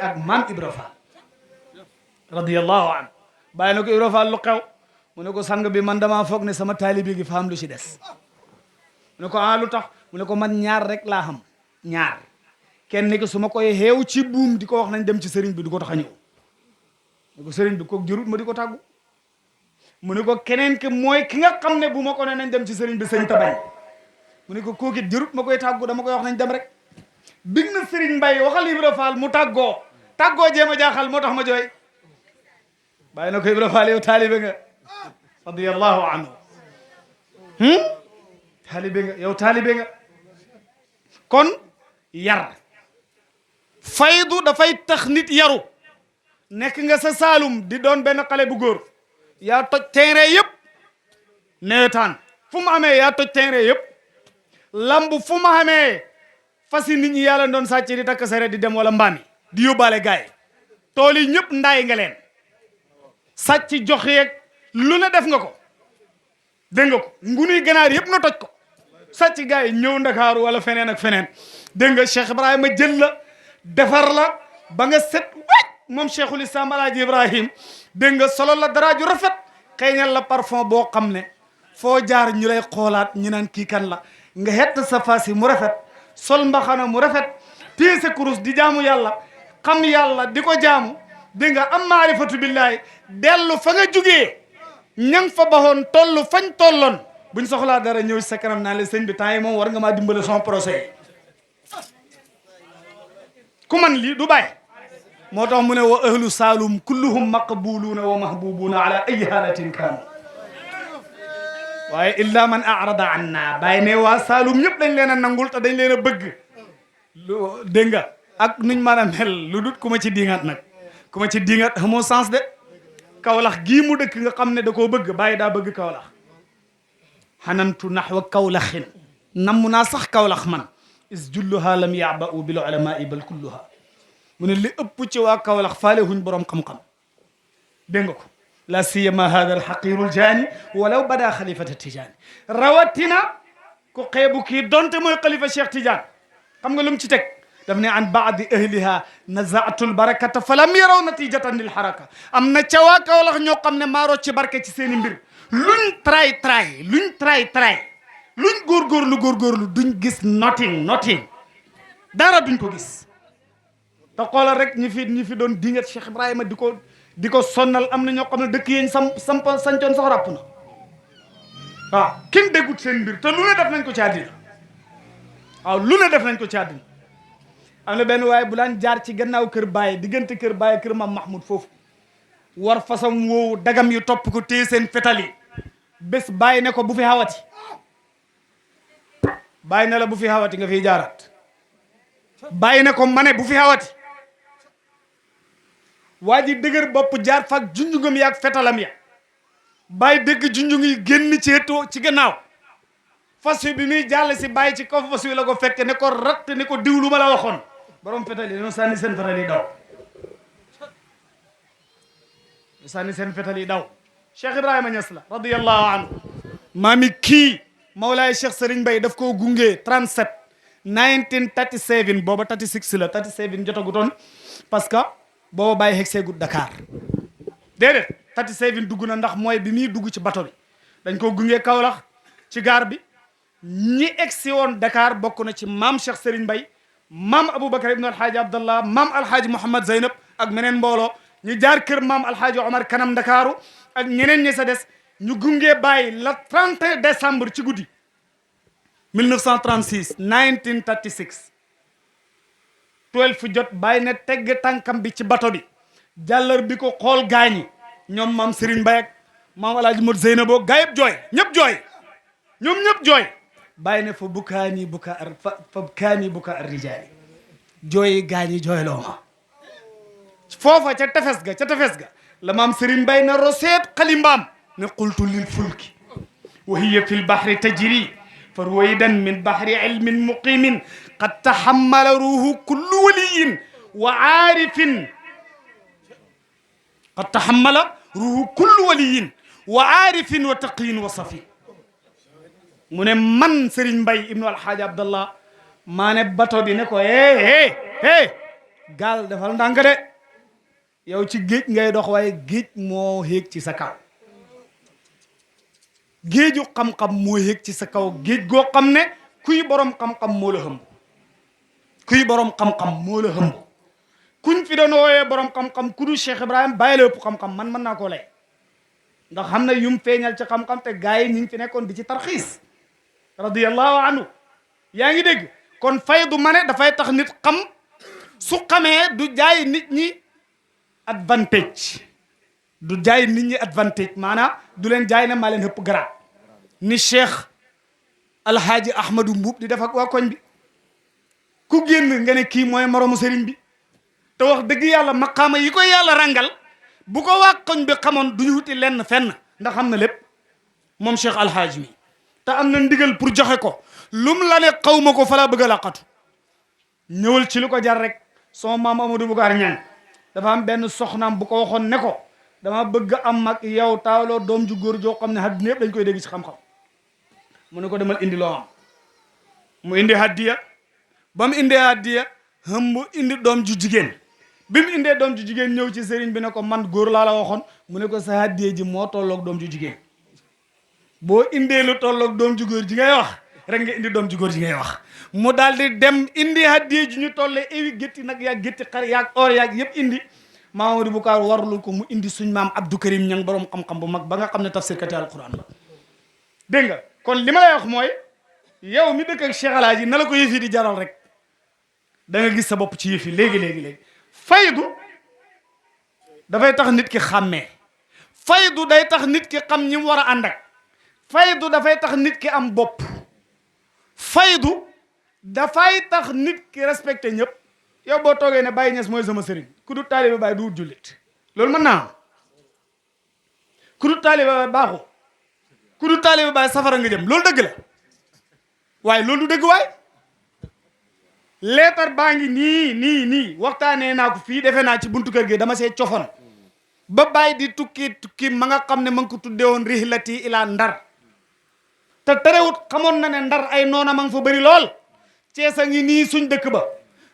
[SPEAKER 1] ak maam Ibra Fall radiyallahu anhu baay na ko Ibra Fall lu xew mu ne ko sang bi man damaa foog ne sama taalibi gi fa am lu ci des mu ne ko lu tax mu ne ko man ñaar rek laa xam ñaar kenn ki su ma koy xeew ci buum di ko wax nañ dem ci sëriñ bi du ko tax a ñëw ne ko sëriñ bi ko jërut ma di ko tàggu mu ne ko keneen ki mooy ki nga xam ne bu ma ko ne nañ dem ci sëriñ bi sëñ tabañ mu ne ko kookit jërut ma koy tàggu dama koy wax nañ dem rek big na Serigne Mbaye waxal Ibra Fall mu tàggoo jéem a jaaxal moo tax ma jooy bàyyi na ko Ibra Fall yow taalibe nga radiyallahu anhu taalibe nga kon yar faydu dafay tax nit yaru nekk nga sa Saalum di doon benn xale bu góor yaa toj terrain yëpp neetaan fu mu amee yaa toj terrain yëpp lamb fu mu amee fas yi nit ñi yàlla doon sàcc di takk sare di dem wala mbaam yi di yóbbaale gaay tool yi ñëpp ndaay nga leen sàcc jox yeeg lu ne def nga ko dégg nga ko ngunuy ganaar yëpp nga toj ko sàcc gaay yi ñëw Ndakaaru wala feneen ak feneen dégg nga Cheikh Ibrahima jël la defar la ba nga set wecc moom Cheikhul Islam Alaaji Ibrahim dégg nga solo la dara ju rafet xëyñal la parfum boo xam ne foo jaar ñu lay xoolaat ñu naan kii kan la nga xett sa fas yi mu rafet sol mbaxana mu rafet téye sa kurus di jaamu yàlla xam yàlla di ko jaamu dégg nga am maarifatu billahi dellu fa nga jugee ñang fa baxoon tollu fañ tolloon buñ soxlaa dara ñëw sa kanam naa le sëñ bi temps yi moom war nga maa dimbale son procès yi ku man lii du bàyyi moo tax mu ne wa ahlu Saalum kulluhum maqbuluuna wa mahbubuuna ala ay haalatin kaanu waaye illa man arada anna bàyyi ne waa Saalum ñëpp dañ leen a nangul te dañ leen a bëgg dégg nga ak nuñ mën a mel lu dut ku ma ci diingat nag ku ma ci diingat amoo sens de Kawlax gii mu dëkk nga xam ne da koo bëgg bàyyi daa bëgg Kawlax xanantu naxwa Kawlaxin namm naa sax Kawlax man is julluha lam yaba'u bil ulamai bal kulluha mu ne li ëpp ci waa Kawlax faale huñ borom xam-xam dégg nga ko la siyama hada alxaqiru ljaani walaw bada xalifata tijaani rawatina ku xeebu kii donte mooy xalifa Cheikh Tidiane xam nga lu mu ci teg daf ne an baadi ahliha nazaatu lbarakata falam yaraw natijatan lil haraka am na ca waa Kawlax ñoo xam ne maaroo ci barke ci seen i mbir luñ tray luñ góorgóorlu duñ gis nothing dara duñ ko gis te xoolal rek ñi fi doon dingat Cheikh Ibrahima di ko sonnal am na ñoo xam ne dëkk yeñ sancoon sax ràpp na waaw kenn déggut seen mbir te lu ne def nañ ko ci àddina waaw lu ne def nañ ko ci àddina am na benn waaye bu daan jaar ci gannaaw kër Baye diggante kër Baye kër Mam Mahmoud foofu war fasam woowu dagam yu topp ko téye seen fetal yi bés Baye ne ko bu fi xawati Baye ne la bu fi xawati nga fiy jaaraat Baye ne ko mane bu fi xawati waa ji dëgër bopp jaar fak junjungam yaag fetalam ya Baye dëgg junjung yi génn ci gannaaw fas wi bi muy jàll si Baye ci kaw fas wi la ko fekk ne ko ratt ne ko diwlu ma la waxoon borom fetal yi dañoo sànni seen fetal yi daw sànni seen fetal yi daw Cheikh Ibrahima Niass la radiyallahu anhu maami kii Mawlaay Cheikh Serigne Mbaye daf koo gunge 37 1937 booba 36 la 37 jotagutoon parce que booba Baye xegseegut Dakar déedéet 37 dugg na ndax mooy bi muy dugg ci bato bi dañ koo gunge Kaolack ci gaar bi ñi egsi woon Dakar bokk na ci maam Cheikh Serigne Mbaye maam Aboubacar ibn alhaaji Abdallah maam alhaaji Mouhamad Zeynab ak meneen mbooloo ñu jaar kër maam alhaaji Omar kanam Dakaru ak ñeneen ñi sa des ñu gunge Baye la 31 décembre ci guddi 1936 1936 12 fu jot Baye ne tegg tànkam bi ci bato bi jàllar bi ko xool gaañi ñoom maam Serigne Mbaye ak maam alhaaji Mot Zeynabo gaa yëpp jooy ñëpp jooy ñoom ñëpp jooy Baye ne fa bukaani buka ar rijaali jooyi gaañi jooyloo ma foofa ca tefes ga la maam Serigne Mbaye na roseet xalimbaam ne qultu lil fulki wa hiya fi lbahri tajri fa ruwaydan min bahri ilmin muqimin qad tahammala ruuhu kullu waliyin wa aarifin qad tahammala ruuhu kullu waliyin wa aarifin wa taqiyin wa safi mu ne man Serigne Mbaye ibnu alhaaji Abdallah maa ne bato bi ne ko gaal defal ndànk de yow ci géej ngay dox waaye géej moo yéeg ci sa kaw géeju xam-xam moo yéeg ci sa kaw géej goo xam ne kuy borom xam-xam moo la hëmb kuñ fi doon wooyee borom xam-xam ku du Cheikh Ibrahima bàyyi la ëpp xam-xam man mën naa koo lay ndax xam na yum feeñal ci xam-xam te gars yi ñu ngi fi nekkoon di ci tarxiis radiyallahu anhu yaa ngi dégg kon faydu ma ne dafay tax nit xam su xamee du jaay nit ñi advantage maanaam du leen jaay ne maa leen ëpp garaat ni Cheikh Alhaaji Ahmadou Mbuub di def ak waa koñ bi ku génn nga ne kii mooy moromu sëriñ bi te wax dëgg yàlla maqaama yi koy yàlla rangal bu ko waa koñ bi xamoon duñu wuti lenn fenn ndax xam na lépp moom Cheikh Alhaaji mi te am na ndigal pour joxe ko lum la ne xaw ma ko fa la bëgg a laqatu ñëwal ci lu ko jar rek sama maam Amadou Boucar Niang dafa am benn soxnaam bu ko waxoon ne ko dama bëgg am ak yow taawloo doom ju góor joo xam ne àddina yëpp dañ koy dégg ci xam-xam mu ne ko demal indi loo am mu indi hadiya ba mu indee hadiya hëmb indi doom ju jigéen bi mu indee doom ju jigéen ñëw ci sëriñ bi ne ko man góor laa la waxoon mu ne ko sa hadiya ji moo tolloog doom ju jigéen boo indee lu tolloog doom ju góor ji ngay wax rek nga indi doom ju góor ji ngay wax mu daal di dem indi hadiya ji ñu tollee ewi gétti nag yaag gétti xar yaag or yaag yëpp indi Mamadou Boucar warlul ko mu indi suñ maam Abdou Karim Ñang borom xam-xam bu mag ba nga xam ne tafsir kati alquran la dégg nga kon li ma lay wax mooy yow mi dëkk ak Cheikh Alaaji na la ko yëf yi di jaral rek da nga gis sa bopp ci yëf yi léegi faydu dafay tax nit ki xàmmee faydu day tax nit ki xam ñi mu war a ànd ak faydu dafay tax nit ki am bopp faydu dafay tax nit ki respecté ñëpp yow boo toogee ne Baye Niass mooy sama sëriñ ku du taalibe Baye du wut jullit loolu mën naa ku du taalibe Baye baaxu ku du taalibe Baye safara nga jëm loolu dëgg la waaye loolu du dëgg waay leetar baa ngi nii waxtaanee naa ko fii defe naa ci buntu kër gi dama see cofoon ba bàyyi di tukki ma nga xam ne ma ngi ko tuddee woon rihlati ila Ndar te terewut xamoon na ne Ndar ay noonam a ngi fa bëri lool Cees a ngi nii suñ dëkk ba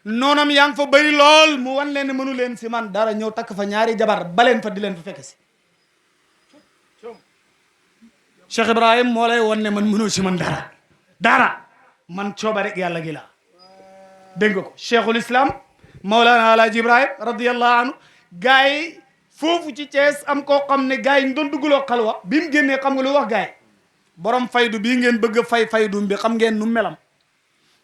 [SPEAKER 1] noonam yaa ngi fa bëri lool mu wan leen ne mënu leen si man dara ñëw takk fa ñaari jabar baleen fa di leen fa fekk si Cheikh Ibrahim moo lay won ne man mënoo si man dara man cooba rek yàlla gi laa dégg nga ko cheikhul islam Mawlana Alaaji Ibrahim radiyallahu anhu gars yi foofu ci Thiès am koo xam ne gars yi ñu doon dugguloo xalwa bi mu génnee xam nga lu wax gars yi borom faydu bii ngeen bëgg a faydu bi xam ngeen nu melam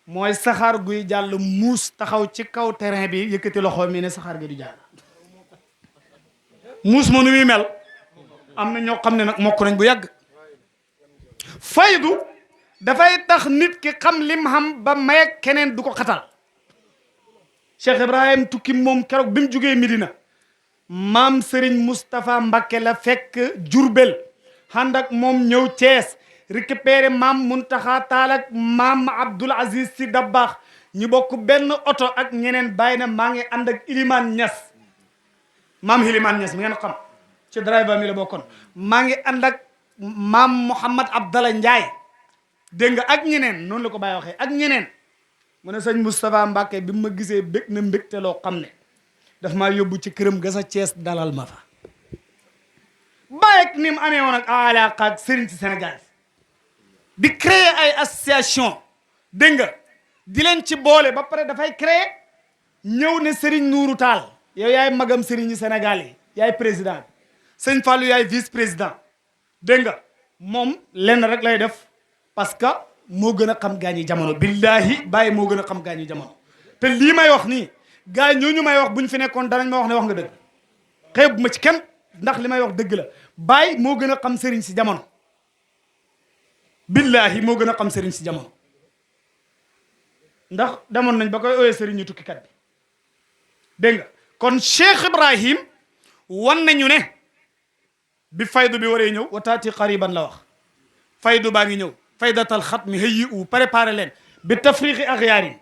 [SPEAKER 1] mooy saxaar guy jàll muus taxaw ci kaw terrain bi yëkkati loxo mi ne saxaar gi du jàll muus ma nu muy mel am na ñoo xam ne nag mokk nañ bu yàgg faydu dafay tax nit ki xam lim xam ba may keneen du ko xatal Cheikh Ibrahim tukki moom keroog bi mu jugee Medina maam Serigne Moustapha Mbacké la fekk Jurbel ànd ak moom ñëw Thiès récupéré maam Muntaxa Taal ak maam Abdoul Aziz Sy Dabakh ñu bokk benn oto ak ñeneen bàyyi na maa ngi ànd ak Iliman Niass maam Iliman Niass mi ngeen xam ci driver mi la bokkoon maa ngi ànd ak maam Mouhamad Abdallah Ndiaye dégg nga ak ñeneen noonu la ko bàyyi waxee ak ñeneen mu ne sëñ Moustapha Mbacké bi ma gisee bég na mbégte loo xam ne daf maa yóbbu ci këram ga sa Thiès dalal ma fa bàyyi ak ni mu amee woon ak alaaka ak sëriñ si Sénégal di créer ay association dégg nga di leen ci boole ba pare dafay créer ñëw ne Serigne Nourou Tall yow yaay magam Serigne yi Sénégal yi yaay président bi sëñ Fallou yaay vice président dégg nga moom lenn rek lay def parce que moo gën a xam gaañi jamono billahi bàyyi moo gën a xam gaañi jamono te lii may wax nii gars ñooñu may wax buñ fi nekkoon danañ ma wax ne wax nga dëgg xeeb ma ci kenn ndax li may wax dëgg la bàyyi moo gën a xam sëriñ si jamono billahi moo gën a xam sëriñ si jamono ndax demoon nañ ba koy ooyee sëriñ ñu tukkikat bi dégg nga kon Cheikh Ibrahim wan nañu ne bi faydu bi waree ñëw wataati qariban la wax faydu baa ngi ñëw faydatal xatmi hayyi u préparé leen bi tafriqi axyaar yi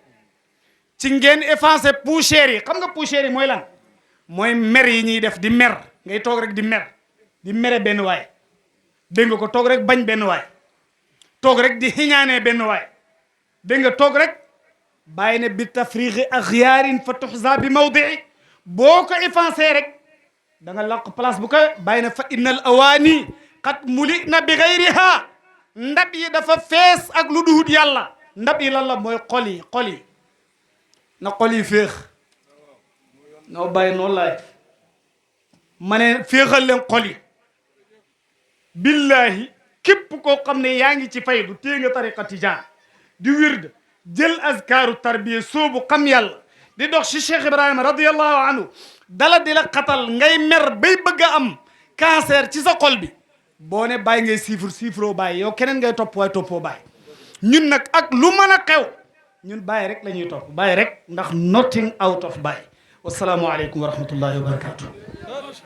[SPEAKER 1] ci ngeen effacé poussière yi xam nga poussière yi mooy lan mooy mer yi ñuy def di mer ngay toog rek di mere benn waay dégg nga ko toog rek bañ benn waay toog rek di xiñaanee benn waay dégg nga toog rek bàyyi ne bi tafriqi axyaarin fa tuxza bi mawdii boo ko effacé rek da nga laq place bu ko bàyyi ne fa innal awaani qad muli na bi gayriha ndab yi dafa fees ak lu duhut yàlla ndab yi lan la mooy xol yi na xol yi féex noo bàyyi noonu laay ma ne féexal leen xol yi billahi képp koo xam ne yaa ngi ci faydu téye nga tariqa tijaan di wird jël azkaaru tarbiya soobu xam yàlla di dox ci Cheikh Ibrahima radiyallahu anhu dala di la xatal ngay mer bay bëgg a am cancer ci sa xol bi boo ne bàyyi ngay siifroo bàyyi yow keneen ngay topp waaye toppoo bàyyi ñun nag ak lu mën a xew ñun bàyyi rek la ñuy topp bàyyi rek ndax nothing out of bàyyi wasalaamu aleykum wa rahmatullahi wa barakatuh